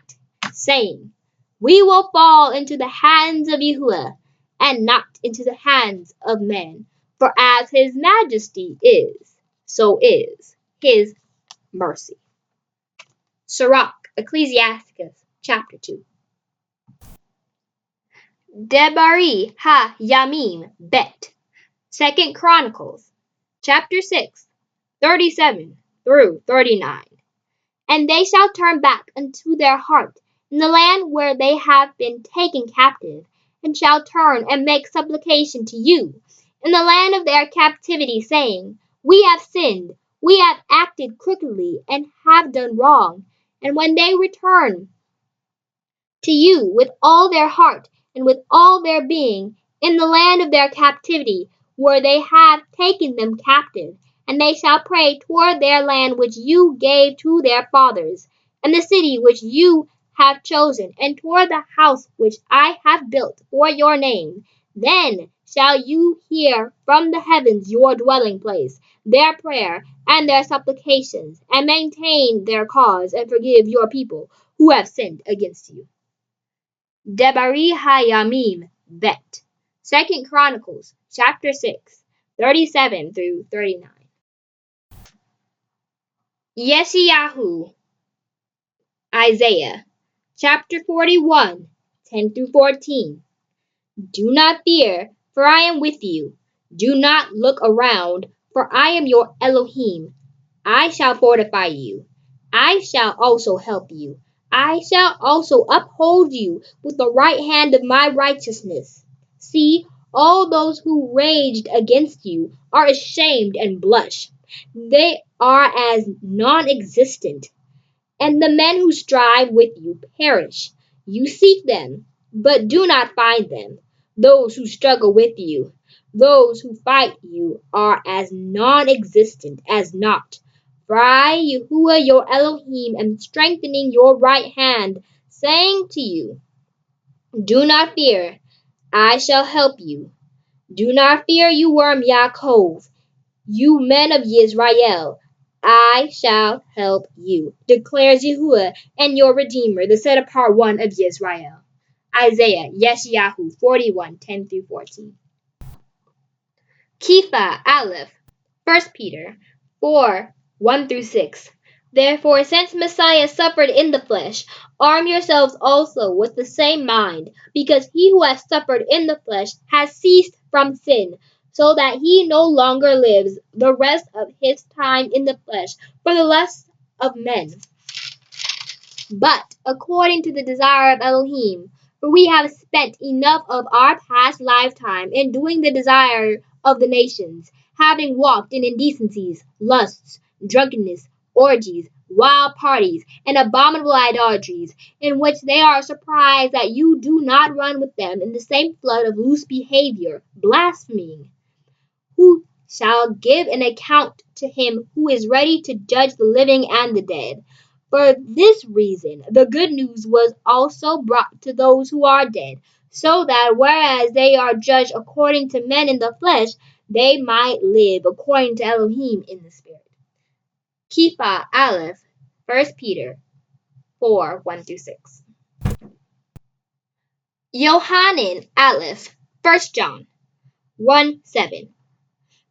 saying, We will fall into the hands of Yahuwah, and not into the hands of men. For as his majesty is, so is his mercy. Sirach, Ecclesiasticus, chapter 2. Debari ha Yamim bet. 2 Chronicles, chapter 6, 37 through 39. And they shall turn back unto their heart in the land where they have been taken captive, and shall turn and make supplication to you in the land of their captivity, saying, We have sinned, we have acted crookedly, and have done wrong. And when they return to you with all their heart and with all their being in the land of their captivity, where they have taken them captive, and they shall pray toward their land which you gave to their fathers, and the city which you have chosen, and toward the house which I have built for your name. Then shall you hear from the heavens, your dwelling place, their prayer and their supplications, and maintain their cause, and forgive your people who have sinned against you. Debari Hayamim Bet. 2 Chronicles, chapter 6, 37 through 39. Yeshayahu, Isaiah, chapter 41, 10 through 14. Do not fear, for I am with you. Do not look around, for I am your Elohim. I shall fortify you. I shall also help you. I shall also uphold you with the right hand of my righteousness. See, all those who raged against you are ashamed and blush. They are as non-existent, and the men who strive with you perish. You seek them, but do not find them. Those who struggle with you, those who fight you, are as non-existent as naught. For I, Yahuwah your Elohim, am strengthening your right hand, saying to you, Do not fear, I shall help you. Do not fear, you worm Yaakov, you men of Yisrael. I shall help you, declares Yahuwah and your Redeemer, the set-apart one of Yisrael. Isaiah, Yeshayahu 41, 10 through 14. Kepha, Aleph, 1 Peter 4, 1 through 6. Therefore, since Messiah suffered in the flesh, arm yourselves also with the same mind, because he who has suffered in the flesh has ceased from sin, so that he no longer lives the rest of his time in the flesh for the lusts of men, but according to the desire of Elohim. For we have spent enough of our past lifetime in doing the desire of the nations, having walked in indecencies, lusts, drunkenness, orgies, wild parties, and abominable idolatries, in which they are surprised that you do not run with them in the same flood of loose behavior, blaspheming. Who shall give an account to him who is ready to judge the living and the dead? For this reason, the good news was also brought to those who are dead, so that whereas they are judged according to men in the flesh, they might live according to Elohim in the spirit. Kepha, Aleph, 1 Peter 4, 1 through 6. Yohanan, Aleph, 1 John 1:7.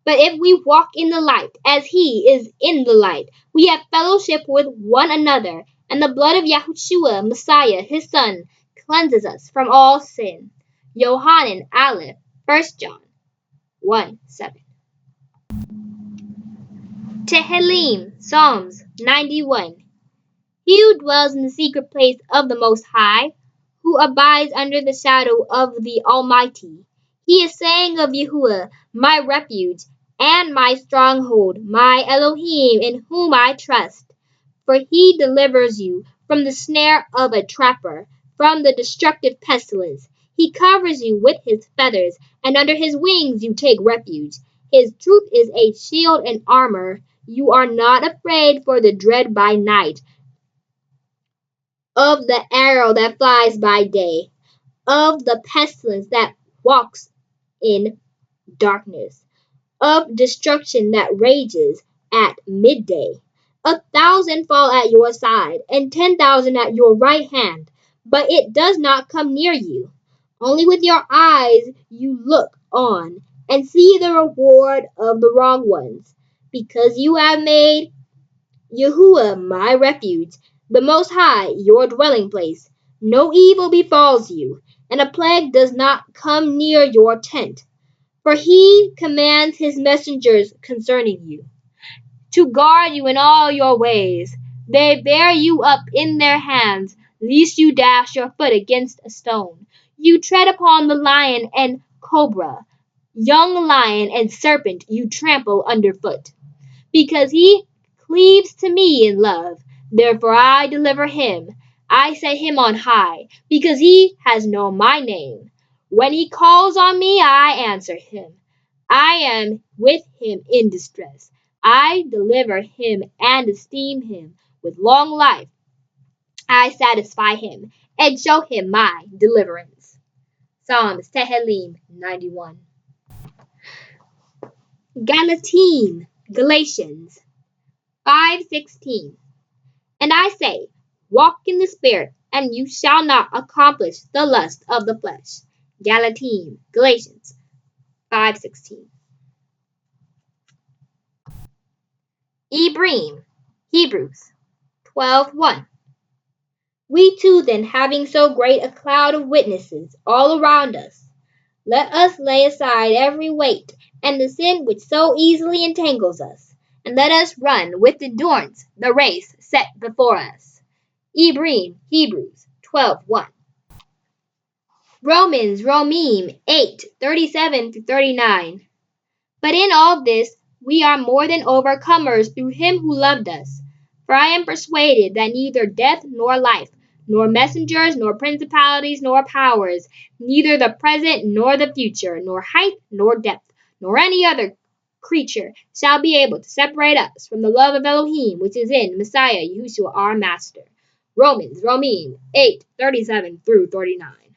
But if we walk in the light, as he is in the light, we have fellowship with one another, and the blood of Yahushua, Messiah, his Son, cleanses us from all sin. Yohanan Aleph, 1 John 1:7. Tehillim, Psalms 91. He who dwells in the secret place of the Most High, who abides under the shadow of the Almighty. He is saying of Yahuwah, my refuge, and my stronghold, my Elohim, in whom I trust. For he delivers you from the snare of a trapper, from the destructive pestilence. He covers you with his feathers, and under his wings you take refuge. His truth is a shield and armor. You are not afraid for the dread by night, of the arrow that flies by day, of the pestilence that walks in darkness, of destruction that rages at midday. 1,000 fall at your side, and 10,000 at your right hand, but it does not come near you. Only with your eyes you look on, and see the reward of the wrong ones, because you have made Yahuwah my refuge, the Most High your dwelling place. No evil befalls you, and a plague does not come near your tent. For he commands his messengers concerning you, to guard you in all your ways. They bear you up in their hands, lest you dash your foot against a stone. You tread upon the lion and cobra, young lion and serpent you trample underfoot. Because he cleaves to me in love, therefore I deliver him. I set him on high, because he has known my name. When he calls on me, I answer him. I am with him in distress. I deliver him and esteem him. With long life I satisfy him and show him my deliverance. Psalms Tehillim 91. Galatians 5:16. And I say, walk in the Spirit, and you shall not accomplish the lust of the flesh. Galatians 5:16. Hebrews 12:1. We too then, having so great a cloud of witnesses all around us, let us lay aside every weight and the sin which so easily entangles us, and let us run with endurance the race set before us. Hebrews 12:1. Romans 8:37-39. But in all this we are more than overcomers through him who loved us. For I am persuaded that neither death nor life, nor messengers, nor principalities, nor powers, neither the present nor the future, nor height nor depth, nor any other creature shall be able to separate us from the love of Elohim which is in Messiah Yahushua our Master. Romans 8:37-39.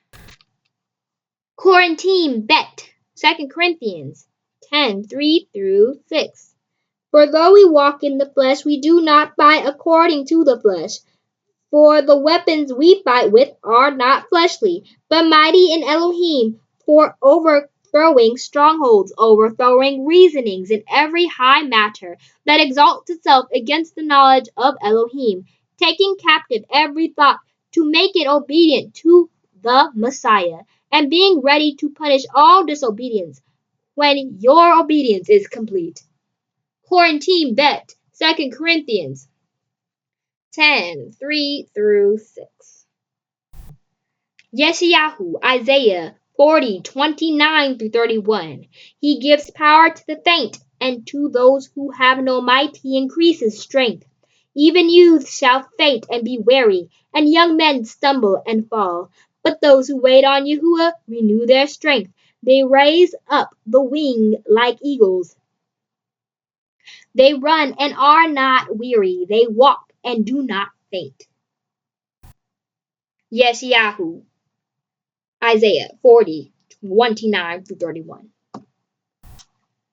Quarantine Bet, 2 Corinthians 10:3-6. For though we walk in the flesh, we do not fight according to the flesh. For the weapons we fight with are not fleshly, but mighty in Elohim, for overthrowing strongholds, overthrowing reasonings in every high matter that exalts itself against the knowledge of Elohim, taking captive every thought to make it obedient to the Messiah, and being ready to punish all disobedience when your obedience is complete. Quarantine Bet, 2 Corinthians 10:3-6. Yeshayahu, Isaiah 40:29-31. He gives power to the faint, and to those who have no might he increases strength. Even youths shall faint and be weary, and young men stumble and fall. But those who wait on Yahuwah renew their strength. They raise up the wing like eagles. They run and are not weary. They walk and do not faint. Yeshayahu, Isaiah 40:29-31.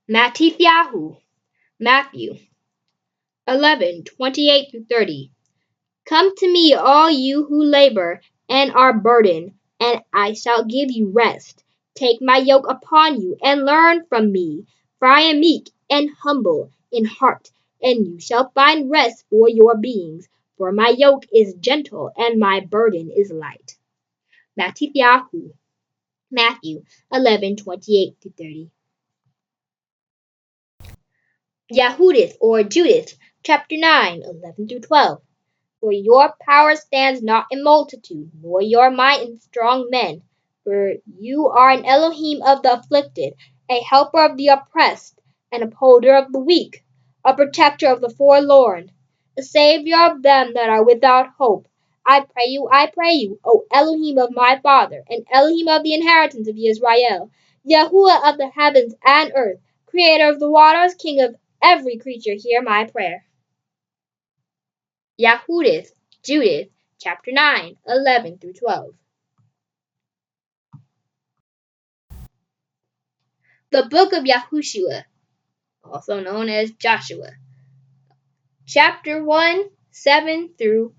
Matthew 11:28-30. Come to me, all you who labor and are burdened, and I shall give you rest. Take my yoke upon you and learn from me, for I am meek and humble in heart, and you shall find rest for your beings. For my yoke is gentle and my burden is light. Matthew 11:28-30. Yahudith or Judith, chapter 9, 11-12. For your power stands not in multitude, nor your might in strong men. For you are an Elohim of the afflicted, a helper of the oppressed, an upholder of the weak, a protector of the forlorn, a savior of them that are without hope. I pray you, O Elohim of my father, and Elohim of the inheritance of Israel, Yahuwah of the heavens and earth, creator of the waters, king of every creature, hear my prayer. Yahudith, Judith, chapter 9, 11-12. The Book of Yahushua, also known as Joshua, chapter 1, 7-9.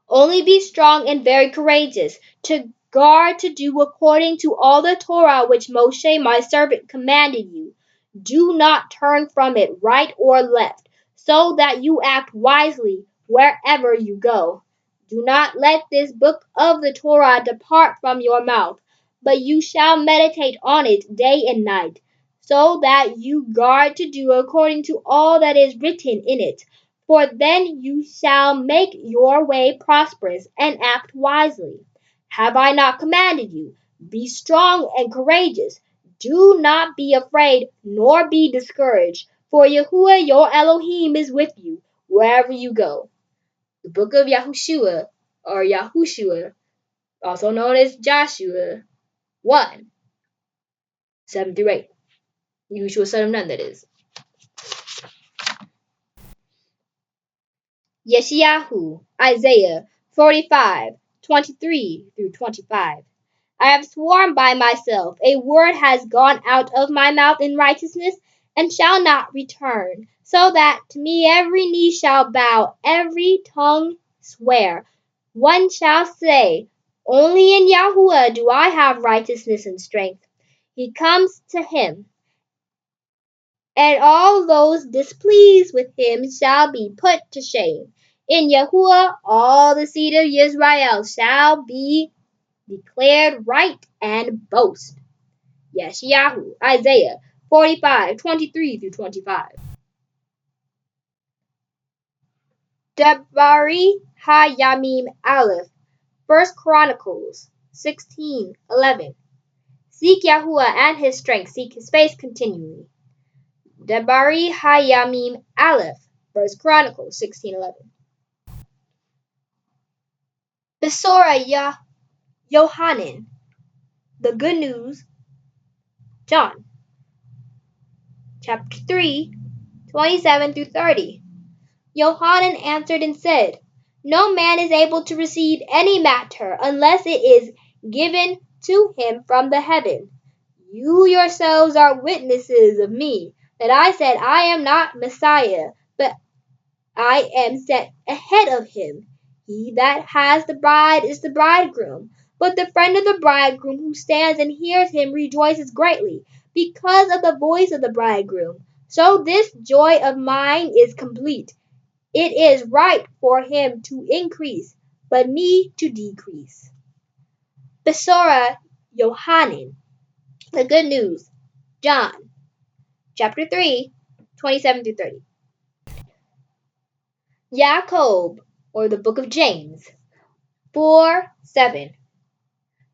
Only be strong and very courageous, to guard to do according to all the Torah which Moshe my servant commanded you. Do not turn from it right or left, so that you act wisely wherever you go. Do not let this book of the Torah depart from your mouth, but you shall meditate on it day and night, so that you guard to do according to all that is written in it. For then you shall make your way prosperous and act wisely. Have I not commanded you? Be strong and courageous. Do not be afraid, nor be discouraged, for Yahuwah your Elohim is with you wherever you go. The Book of Yahushua, or Yahushua, also known as Joshua 1, 7-8. Yahushua son of Nun, that is. Yeshayahu, Isaiah 45:23-25. I have sworn by myself, a word has gone out of my mouth in righteousness, and shall not return, so that to me every knee shall bow, every tongue swear. One shall say, only in Yahuwah do I have righteousness and strength. He comes to him, and all those displeased with him shall be put to shame. In Yahuwah all the seed of Israel shall be declared right and boast. Yeshayahu, Isaiah 45:23-25. Debari Hayamim Aleph, 1 Chronicles 16:11. Seek Yahuwah and his strength, seek his face continually. Debari Hayamim Aleph, 1 Chronicles 16:11. Besora Yohanan, the good news, John, chapter 3, 27-30. Yohanan answered and said, no man is able to receive any matter unless it is given to him from the heaven. You yourselves are witnesses of me, that I said I am not Messiah, but I am sent ahead of him. He that has the bride is the bridegroom, but the friend of the bridegroom who stands and hears him rejoices greatly, because of the voice of the bridegroom. So this joy of mine is complete. It is right for him to increase, but me to decrease. Besora Yohanan, the good news, John, chapter 3, 27-30. Jacob, or the book of James, 4:7.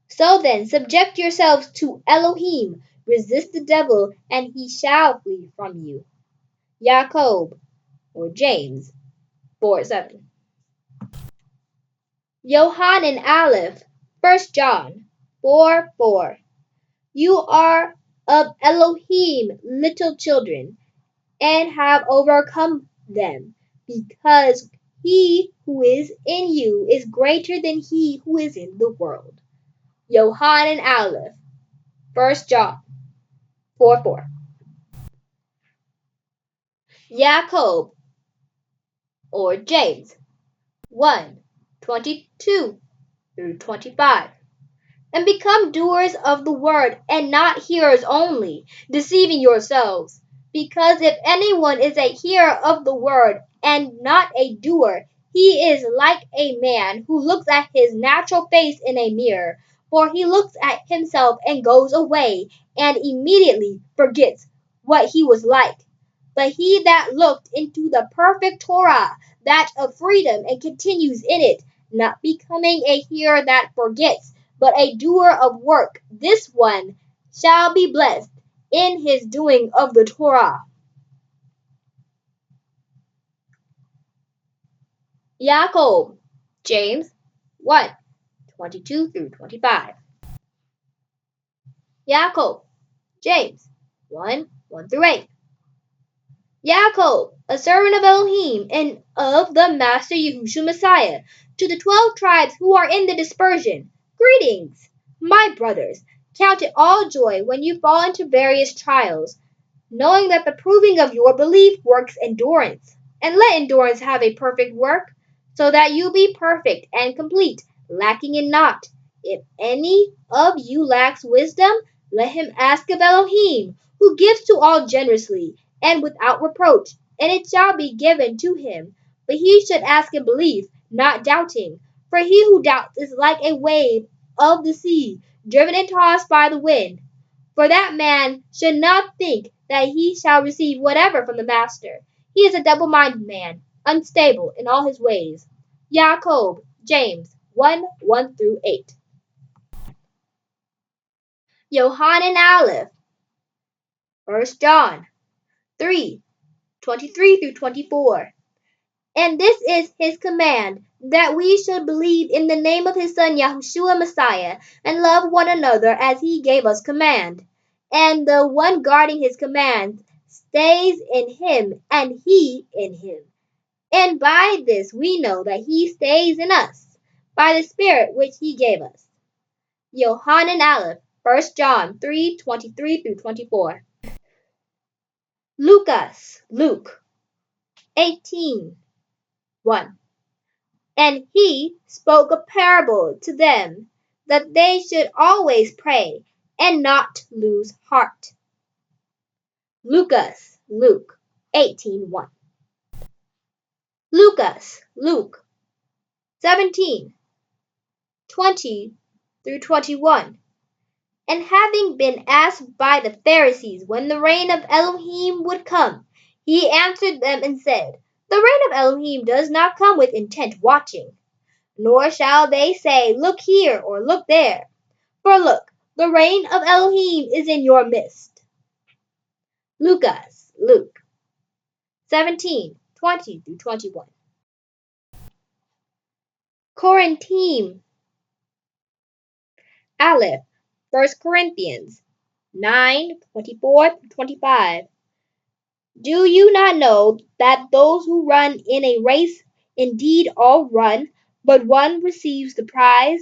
So then, subject yourselves to Elohim, resist the devil, and he shall flee from you. Jacob, or James, 4:7. Yohanan Aleph, 1 John 4:4. You are of Elohim, little children, and have overcome them, because he who is in you is greater than he who is in the world. Yohanan Aleph, 1 John 4:4. Jacob, or James 1:22. through 25. And become doers of the word, and not hearers only, deceiving yourselves. Because if anyone is a hearer of the word, and not a doer, he is like a man who looks at his natural face in a mirror. For he looks at himself and goes away, and immediately forgets what he was like. But he that looked into the perfect Torah, that of freedom, and continues in it, not becoming a hearer that forgets, but a doer of work, this one shall be blessed in his doing of the Torah. Yaakov, James 1:22 through 25. Yaakov, James 1:1 through 8. Yaakov, a servant of Elohim and of the Master Yahushua Messiah, to the 12 tribes who are in the dispersion, greetings, my brothers. Count it all joy when you fall into various trials, knowing that the proving of your belief works endurance. And let endurance have a perfect work, so that you be perfect and complete, lacking in naught. If any of you lacks wisdom, let him ask of Elohim, who gives to all generously and without reproach, and it shall be given to him. But he should ask in belief, not doubting. For he who doubts is like a wave of the sea, driven and tossed by the wind. For that man should not think that he shall receive whatever from the Master. He is a double-minded man, unstable in all his ways. Yaakov, James 1:1 through 8. Yohanan Aleph, 1 John 3:23 through 24. And this is his command, that we should believe in the name of his Son Yahushua Messiah, and love one another as he gave us command. And the one guarding his commands stays in him, and he in him. And by this we know that he stays in us, by the Spirit which he gave us. Yohanan Aleph, 1 John 3:23 through 24. Luke 18:1. And he spoke a parable to them, that they should always pray, and not lose heart. Luke 18:1. Luke 17:20 through 21. And having been asked by the Pharisees when the reign of Elohim would come, he answered them and said, The reign of Elohim does not come with intent watching, nor shall they say, Look here or look there. For look, the reign of Elohim is in your midst. Luke 17:20 through 21. Corinthim Aleph, 1 Corinthians 9:24 through 25. Do you not know that those who run in a race indeed all run, but one receives the prize?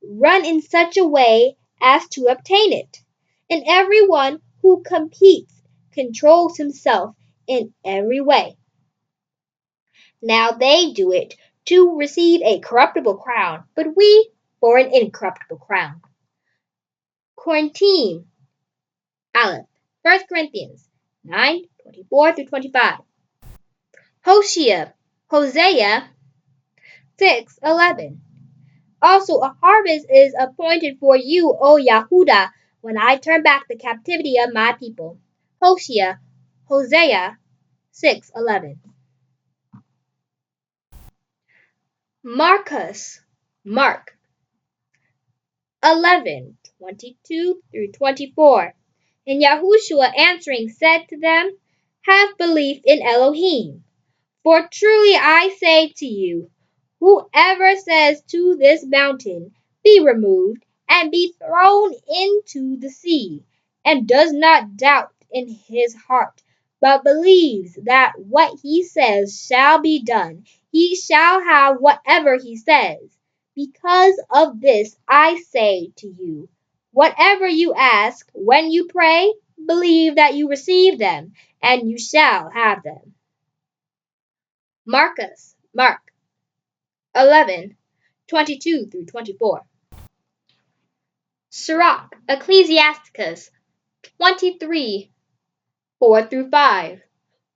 Run in such a way as to obtain it. And everyone who competes controls himself in every way. Now they do it to receive a corruptible crown, but we for an incorruptible crown. Corinthim Aleph, 1 Corinthians 9:24 through 25. Hosea 6:11. Also a harvest is appointed for you, O Yahudah, when I turn back the captivity of my people. Hosea 6:11. Mark 11:22 through 24. And Yahushua answering said to them, Have belief in Elohim. For truly I say to you, whoever says to this mountain, Be removed, and be thrown into the sea, and does not doubt in his heart, but believes that what he says shall be done, he shall have whatever he says. Because of this I say to you, whatever you ask when you pray, believe that you receive them, and you shall have them. Mark 11:22 22 through 24. Sirach, Ecclesiasticus 23, 4 through 5.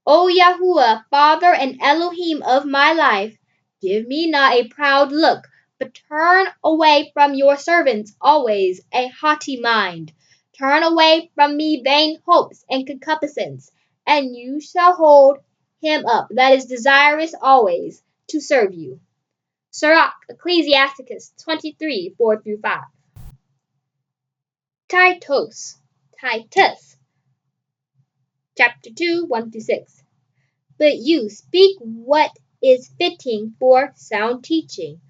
O Yahuwah, Father and Elohim of my life, give me not a proud look, but turn away from your servants always a haughty mind. Turn away from me vain hopes and concupiscence, and you shall hold him up that is desirous always to serve you. Sirach, Ecclesiasticus 23, 4 through 5. Titus, chapter 2, 1 through 6. But you speak what is fitting for sound teaching.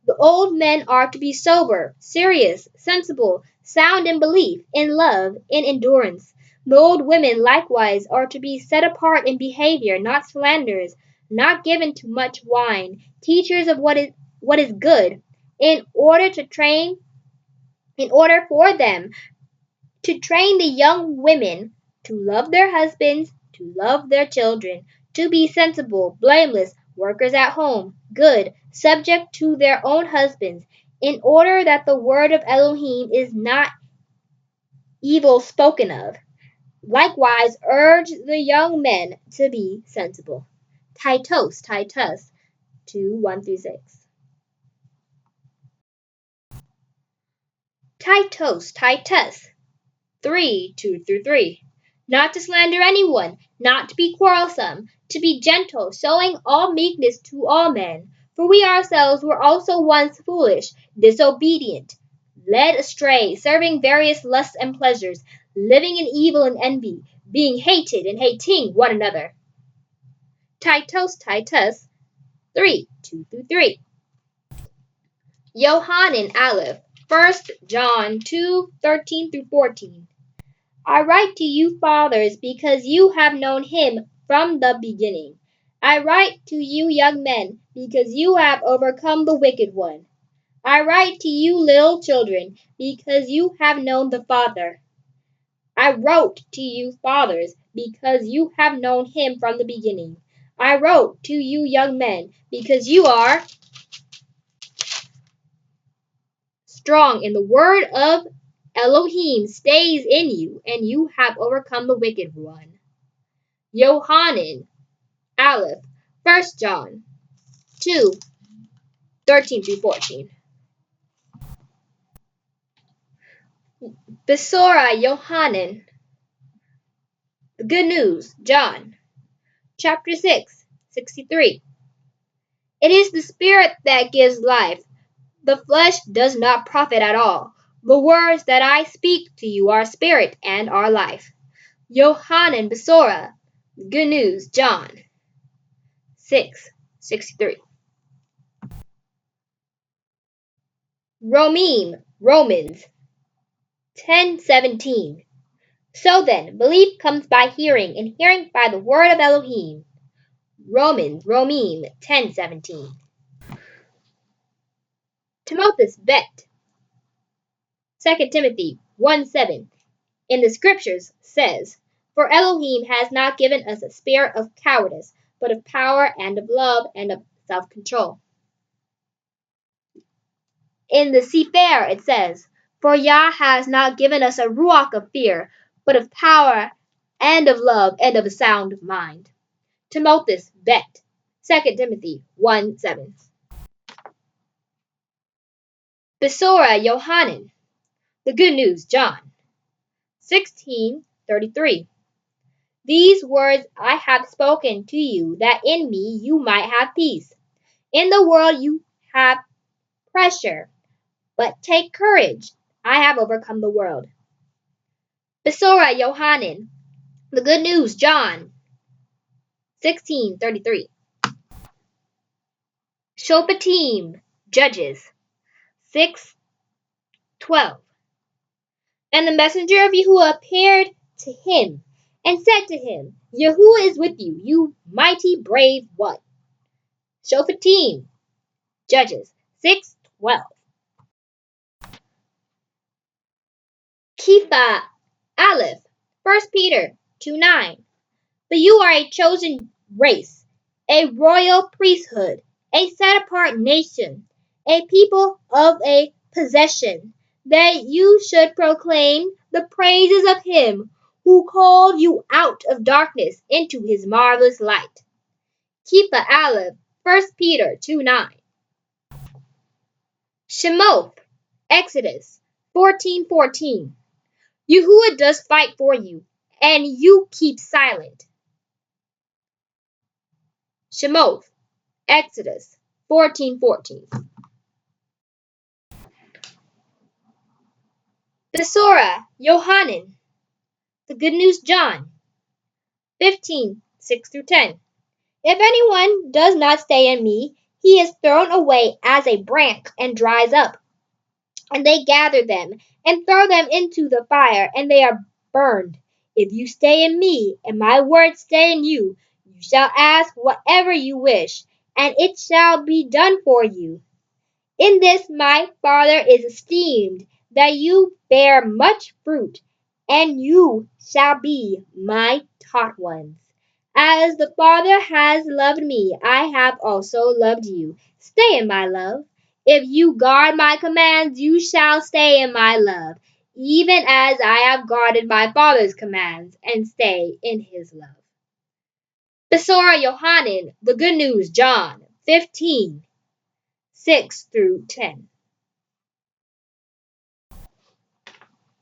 The old men are to be sober, serious, sensible, sound in belief, in love, in endurance. The old women likewise are to be set apart in behavior, not slanderers, not given to much wine, teachers of what is good, in order for them to train the young women to love their husbands, to love their children, to be sensible, blameless, workers at home, good, subject to their own husbands, in order that the word of Elohim is not evil spoken of. Likewise, urge the young men to be sensible. Titus 2, 1 through 6. Titus 3, 2 through 3. Not to slander anyone, not to be quarrelsome, to be gentle, showing all meekness to all men. For we ourselves were also once foolish, disobedient, led astray, serving various lusts and pleasures, living in evil and envy, being hated and hating one another. Titus 3, 2 through 3. Yohanan Aleph, 1 John 2, 13 through 14. I write to you, fathers, because you have known him from the beginning. I write to you, young men, because you have overcome the wicked one. I write to you, little children, because you have known the Father. I wrote to you, fathers, because you have known him from the beginning. I wrote to you, young men, because you are strong, and the word of Elohim stays in you, and you have overcome the wicked one. Yohanan Aleph, 1 John 2, 13 through 14. Besora Yohanan, the good news, John, chapter 6, 63. It is the Spirit that gives life. The flesh does not profit at all. The words that I speak to you are spirit and are life. Yohanan Besora, the good news, John 6, 63. Romans 10:17. So then, belief comes by hearing, and hearing by the word of Elohim. Romans 10:17. Timotheus bet. 2 Timothy 1:7. In the scriptures says, For Elohim has not given us a spirit of cowardice, but of power and of love and of self-control. In the Sefer it says, For Yah has not given us a ruach of fear, but of power and of love and of a sound mind. Timotheus bet. 2 Timothy 1:7. Besora Yohanan, the good news, John 16:33. These words I have spoken to you, that in me you might have peace. In the world you have pressure, but take courage. I have overcome the world. Besora Yohanan, the good news, John 16:33. Shoftim, Judges 6:12. And the messenger of Yahuwah appeared to him and said to him, Yahuwah is with you, you mighty brave one. Shoftim, Judges 6:12. Kepha Aleph, 1 Peter 2:9. But you are a chosen race, a royal priesthood, a set apart nation, a people of a possession, that you should proclaim the praises of him who called you out of darkness into his marvelous light. Keepa Aleph, 1 Peter 2:9. Shemoth, Exodus 14:14. Yahuwah does fight for you, and you keep silent. Shemoth, Exodus 14:14. Besorah, Yohanan, the Good News John 15:6-10. If anyone does not stay in me, he is thrown away as a branch and dries up. And they gather them and throw them into the fire, and they are burned. If you stay in me, and my words stay in you, you shall ask whatever you wish, and it shall be done for you. In this my Father is esteemed, that you bear much fruit, and you shall be my taught ones. As the Father has loved me, I have also loved you. Stay in my love. If you guard my commands, you shall stay in my love, even as I have guarded my Father's commands and stay in his love. Besorah Yohanan, the Good News, John 15:6-10.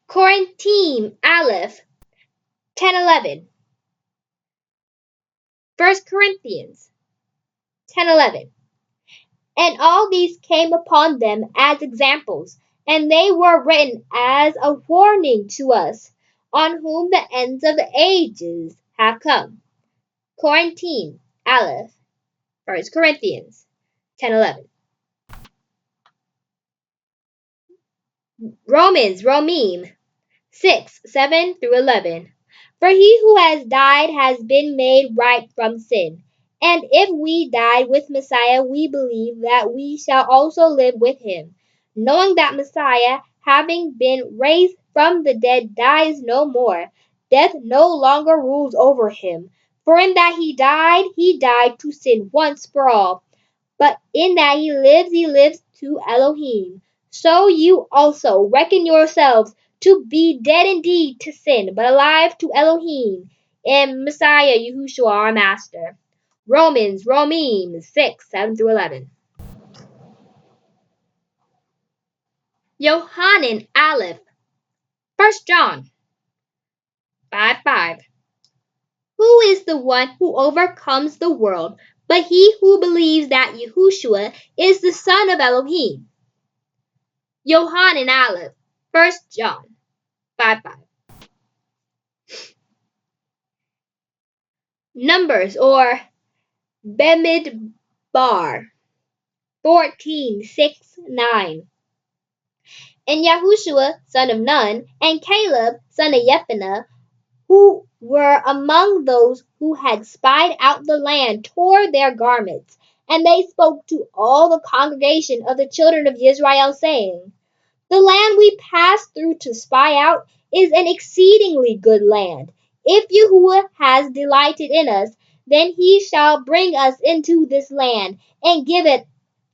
Korinthim Aleph 10:11. 1 Corinthians 10:11. And all these came upon them as examples, and they were written as a warning to us, on whom the ends of the ages have come. Korinthim Aleph, 1 Corinthians 10:11. Romans Romim 6:7-11. For he who has died has been made right from sin. And if we died with Messiah, we believe that we shall also live with him, knowing that Messiah, having been raised from the dead, dies no more. Death no longer rules over him. For in that he died to sin once for all. But in that he lives to Elohim. So you also reckon yourselves to be dead indeed to sin, but alive to Elohim in Messiah Yahushua our Master. Romans Romim 6:7-11. Yohanan Aleph, 1 John 5:5. Who is the one who overcomes the world, but he who believes that Yahushua is the Son of Elohim? Yohanan Aleph, 1 John 5:5. Numbers or Bemidbar 14:6-9. And Yahushua son of Nun, and Caleb son of Jephunneh, who were among those who had spied out the land, tore their garments, and they spoke to all the congregation of the children of Israel, saying, The land we passed through to spy out is an exceedingly good land. If Yahuwah has delighted in us, then he shall bring us into this land and give it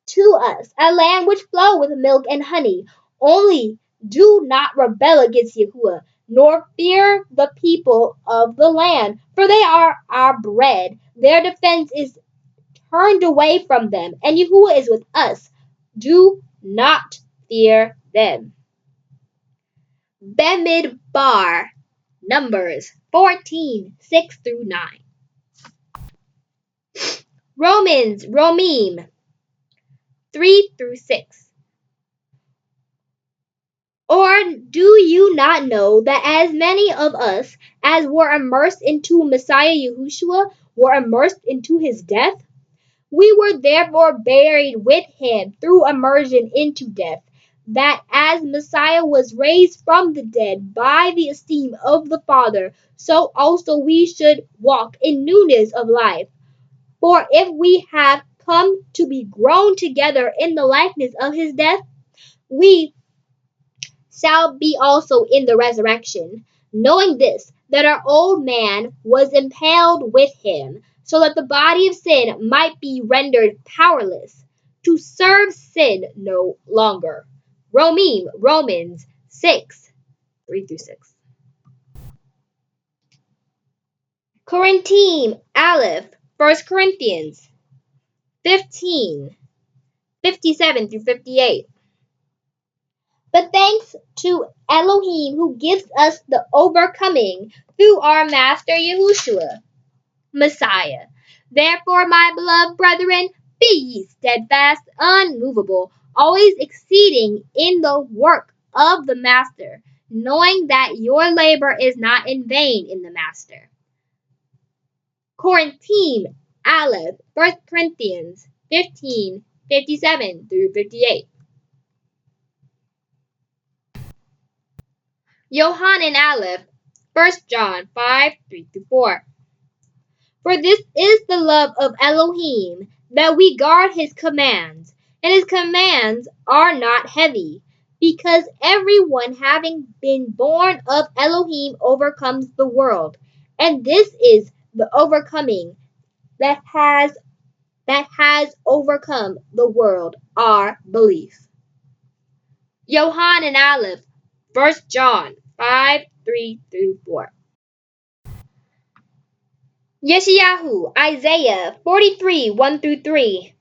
to us, a land which flows with milk and honey. Only do not rebel against Yahuwah, nor fear the people of the land, for they are our bread. Their defense is turned away from them, and Yahuwah is with us. Do not fear them. Bemidbar, Numbers 14:6-9. Romans Romim 3-6. Or do you not know that as many of us as were immersed into Messiah Yahushua were immersed into his death? We were therefore buried with him through immersion into death, that as Messiah was raised from the dead by the esteem of the Father, so also we should walk in newness of life. For if we have come to be grown together in the likeness of his death, we shall be also in the resurrection, knowing this, that our old man was impaled with him, so that the body of sin might be rendered powerless, to serve sin no longer. Romans 6, 3 through 6. Corinthian Aleph, 1 Corinthians 15, 57 through 58. But thanks to Elohim who gives us the overcoming through our Master Yahushua, Messiah. Therefore, my beloved brethren, be ye steadfast, unmovable, always exceeding in the work of the Master, knowing that your labor is not in vain in the Master. Corinthian Aleph, 1 Corinthians 15, 57 through 58. Yohanan Aleph, 1 John 5, 3 through 4. For this is the love of Elohim, that we guard his commands, and his commands are not heavy, because everyone having been born of Elohim overcomes the world. And this is the overcoming that has overcome the world, our belief. Yohanan Aleph, 1 John 5, 3 through 4. Yeshayahu, Isaiah 43, 1 through 3.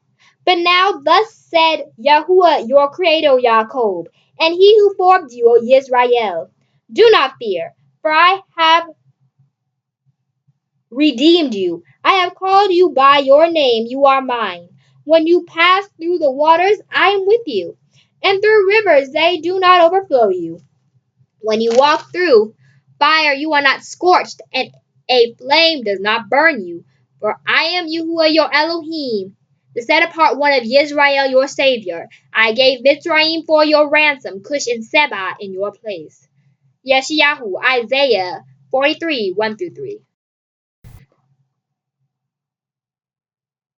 But now thus said Yahuwah your creator Jacob, and he who formed you, O Israel, do not fear, for I have redeemed you. I have called you by your name, you are mine. When you pass through the waters, I am with you, and through rivers they do not overflow you. When you walk through fire, you are not scorched, and a flame does not burn you. For I am Yahuwah your Elohim, the set apart one of Israel your Savior. I gave Mitzrayim for your ransom, Cush and Seba in your place. Yeshayahu, Isaiah 43, 1 through 3.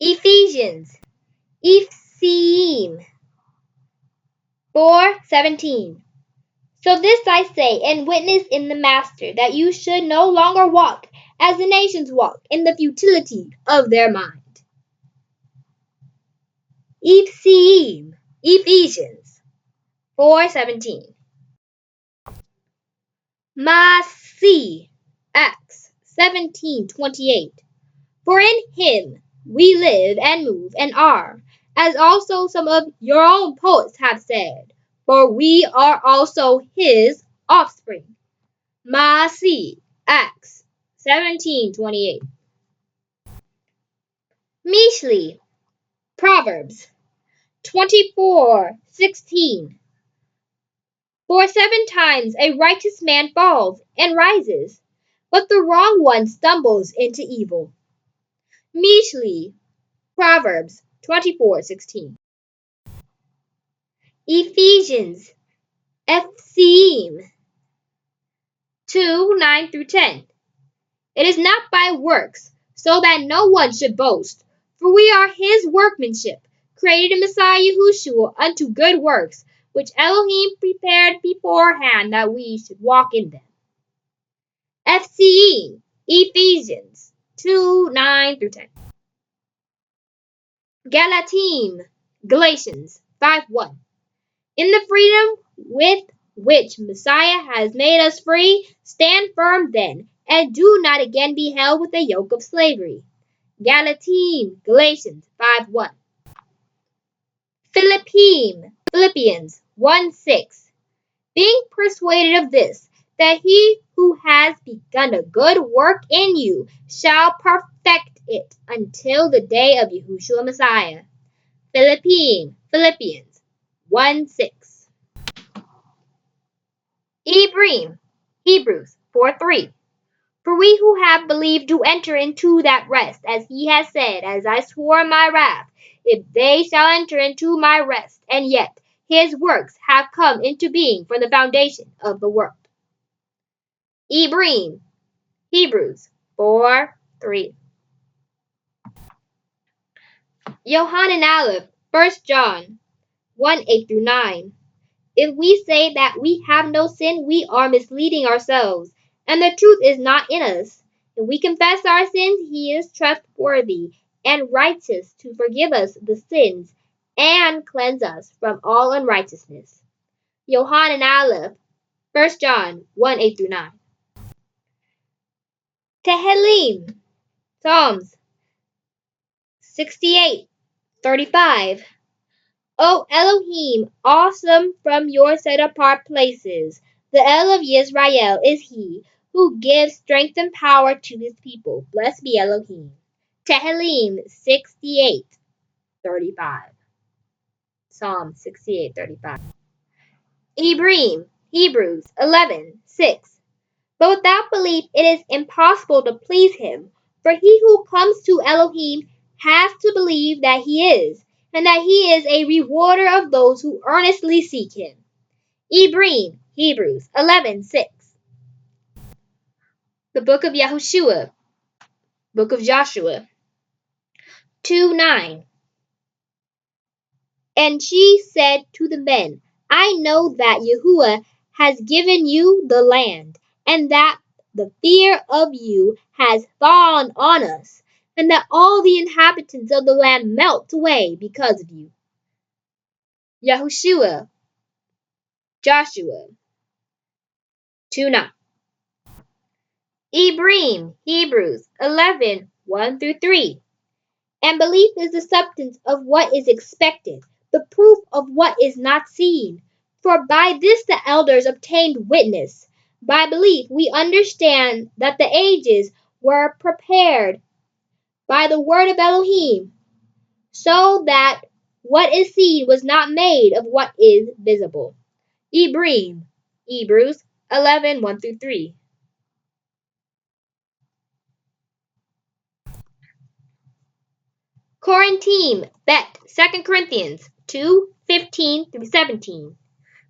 Ephesians, Ephesiim 4:17. So this I say, and witness in the Master, that you should no longer walk as the nations walk, in the futility of their mind. Ephesians 4:17. Masi, Acts 17:28. For in him we live and move and are, as also some of your own poets have said, for we are also his offspring. Masi, Acts 17:28. Mishli, Proverbs 24:16. For 7 times a righteous man falls and rises, but the wrong one stumbles into evil. Mishli, Proverbs 24:16. Ephesians, Ephesiim 2:9 through 10. It is not by works, so that no one should boast. For we are his workmanship, created in Messiah Yahushua unto good works, which Elohim prepared beforehand that we should walk in them. FCE, Ephesians 2:9 through 10. Galatians 5:1. In the freedom with which Messiah has made us free, stand firm then, and do not again be held with the yoke of slavery. Galatians 5:1. Philippians 1:6. Being persuaded of this, that he who has begun a good work in you shall perfect it until the day of Yahushua Messiah. Philippians 1:6. Hebrews 4:3. For we who have believed do enter into that rest, as he has said, as I swore in my wrath, if they shall enter into my rest, and yet his works have come into being from the foundation of the world. Hebrews 4:3. Yohanan Aleph, 1 John 1:8 through 9. If we say that we have no sin, we are misleading ourselves, and the truth is not in us. If we confess our sins, he is trustworthy and righteous to forgive us the sins and cleanse us from all unrighteousness. Yohanan Aleph, 1 John 1 8 through 9. Tehillim, Psalms 68:35. O Elohim, awesome from your set apart places, the El of Yisrael is he who gives strength and power to his people. Blessed be Elohim. Tehillim 68:35. Psalm 68:35. Hebrews 11:6. But without belief it is impossible to please him, for he who comes to Elohim has to believe that he is, and that he is a rewarder of those who earnestly seek him. Hebrews 11:6. The book of book of Joshua 2:9. And she said to the men, I know that Yahuwah has given you the land, and that the fear of you has fallen on us, and that all the inhabitants of the land melt away because of you. Joshua 2:9. Hebrews 11:1 through 3. And belief is the substance of what is expected, the proof of what is not seen. For by this the elders obtained witness. By belief we understand that the ages were prepared by the word of Elohim, so that what is seen was not made of what is visible. Hebrews 11:1 through 3. Quarantine, Bet, 2 Corinthians 2:15 through 17.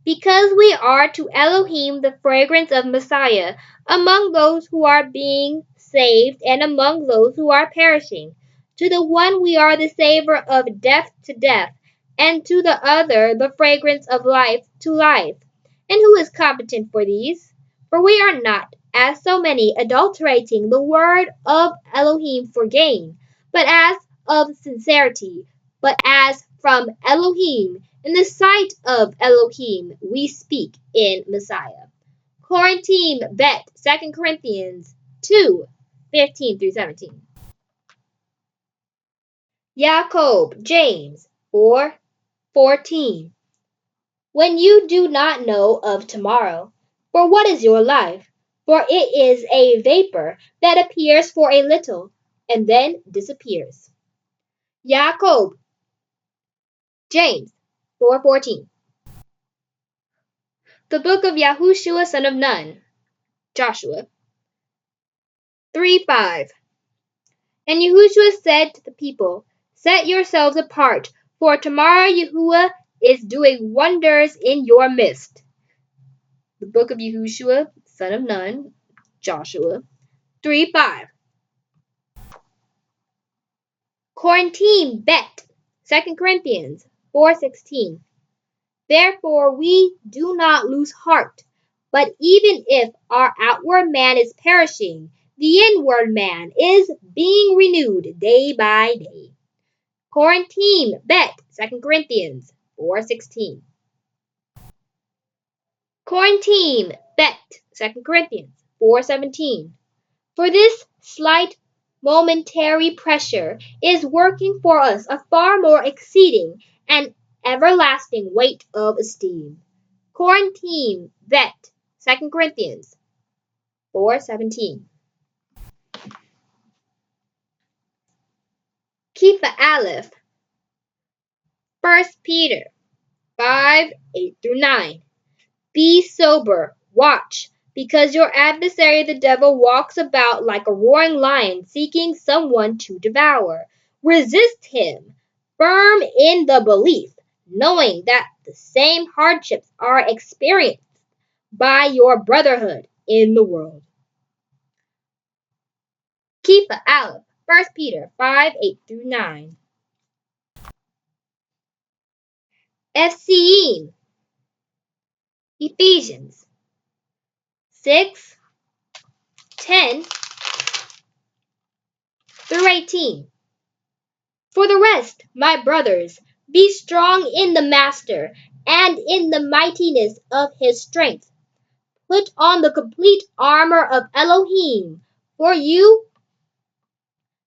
Because we are to Elohim the fragrance of Messiah among those who are being saved and among those who are perishing. To the one we are the savor of death to death, and to the other the fragrance of life to life. And who is competent for these? For we are not, as so many, adulterating the word of Elohim for gain, but as of sincerity, but as from Elohim, in the sight of Elohim we speak in Messiah. Quarantine Bet, 2 Corinthians 2:15 through 17. James 4:14. When you do not know of tomorrow, for what is your life? For it is a vapor that appears for a little and then disappears. James 4:14. The book of Yahushua son of Nun, Joshua 3:5. And Yahushua said to the people, Set yourselves apart, for tomorrow Yahuwah is doing wonders in your midst. The book of Yahushua son of Nun, Joshua 3:5. Quarantine Bet, 2 Corinthians 4:16. Therefore we do not lose heart, but even if our outward man is perishing, the inward man is being renewed day by day. Quarantine Bet, 2 Corinthians 4:16. Quarantine Bet, 2 Corinthians 4:17. For this slight momentary pressure is working for us a far more exceeding and everlasting weight of esteem. Quarantine Bet, 2 Corinthians 4:17. Keep Aleph, 1 Peter 5:8 through 9. Be sober, watch, because your adversary the devil walks about like a roaring lion seeking someone to devour. Resist him, firm in the belief, knowing that the same hardships are experienced by your brotherhood in the world. Keep Aleph, 1 Peter 5:8 through 9. FCE, Ephesians 6:10 through 18. For the rest, my brothers, Be strong in the Master and in the mightiness of his strength. Put on the complete armor of Elohim for you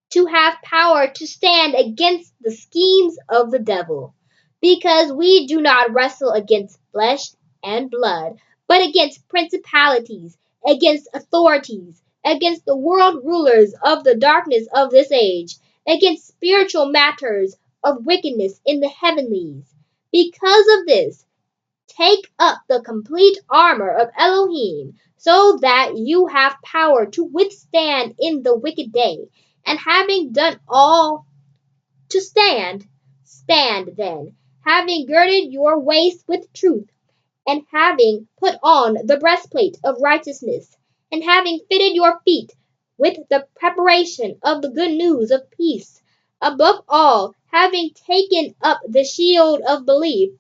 to have power to stand against the schemes of the devil. Because we do not wrestle against flesh and blood, but against principalities, against authorities, against the world rulers of the darkness of this age, against spiritual matters of wickedness in the heavenlies. Because of this, take up the complete armor of Elohim, so that you have power to withstand in the wicked day. And having done all to stand, stand then, having girded your waist with truth, and having put on the breastplate of righteousness, and having fitted your feet with the preparation of the good news of peace. Above all, having taken up the shield of belief,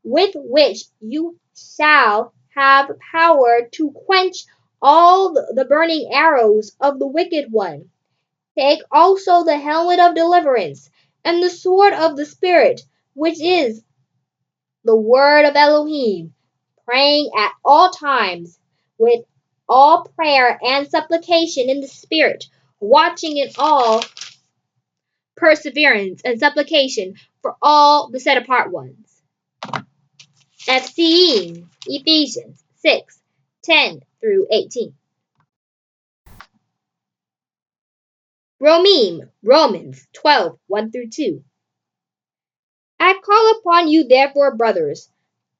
with which you shall have power to quench all the burning arrows of the wicked one. Take also the helmet of deliverance, and the sword of the Spirit, which is the word of Elohim, praying at all times with all prayer and supplication in the Spirit, watching in all perseverance and supplication for all the set apart ones. FCE, Ephesians 6:10 through 18. Romans 12:1 through 2. I call upon you, therefore, brothers,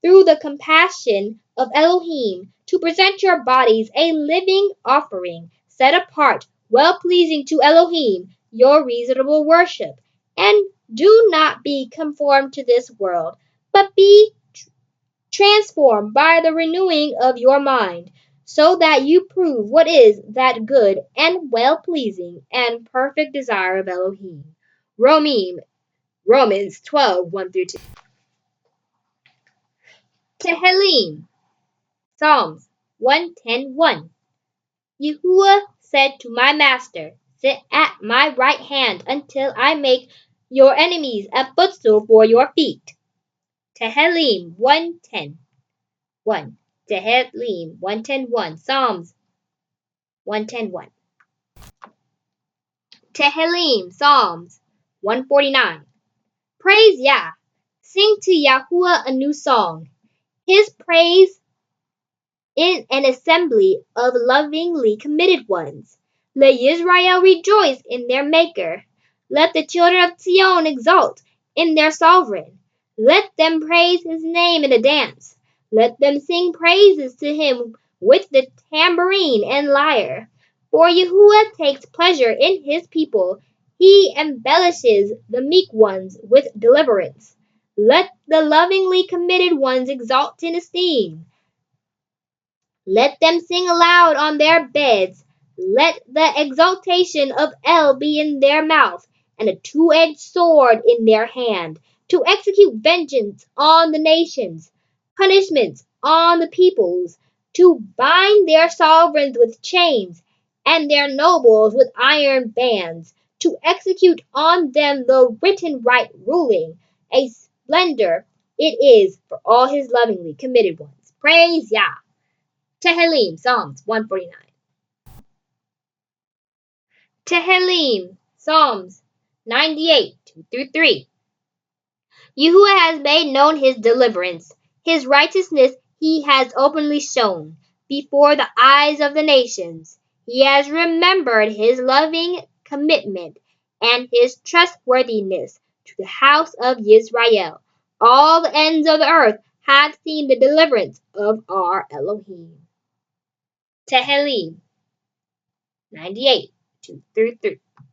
through the compassion of Elohim, to present your bodies a living offering, set apart, well pleasing to Elohim, your reasonable worship. And do not be conformed to this world, but be transformed by the renewing of your mind, so that you prove what is that good and well pleasing and perfect desire of Elohim. Romans 12:1 through 2. Tehillim, Psalms 110:1. Yahuwah said to my master, sit at my right hand until I make your enemies a footstool for your feet. Tehillim 110:1. Tehillim 110:1. Psalms 110:1. Tehillim, Psalms 149. Praise Yah. Sing to Yahuwah a new song. His praise in an assembly of lovingly committed ones. Let Israel rejoice in their Maker. Let the children of Zion exult in their sovereign. Let them praise his name in a dance. Let them sing praises to him with the tambourine and lyre. For Yahuwah takes pleasure in his people. He embellishes the meek ones with deliverance. Let the lovingly committed ones exalt in esteem. Let them sing aloud on their beds. Let the exaltation of El be in their mouth, and a two-edged sword in their hand, to execute vengeance on the nations, punishments on the peoples, to bind their sovereigns with chains, and their nobles with iron bands, to execute on them the written right ruling. A splendor it is for all his lovingly committed ones. Praise Yah. Tehillim, Psalms 149. Tehillim, Psalms 98, 2 through 3. Yahuwah has made known his deliverance. His righteousness he has openly shown before the eyes of the nations. He has remembered his loving commitment and his trustworthiness to the house of Israel. All the ends of the earth have seen the deliverance of our Elohim. Tehillim 98, 2 through 3.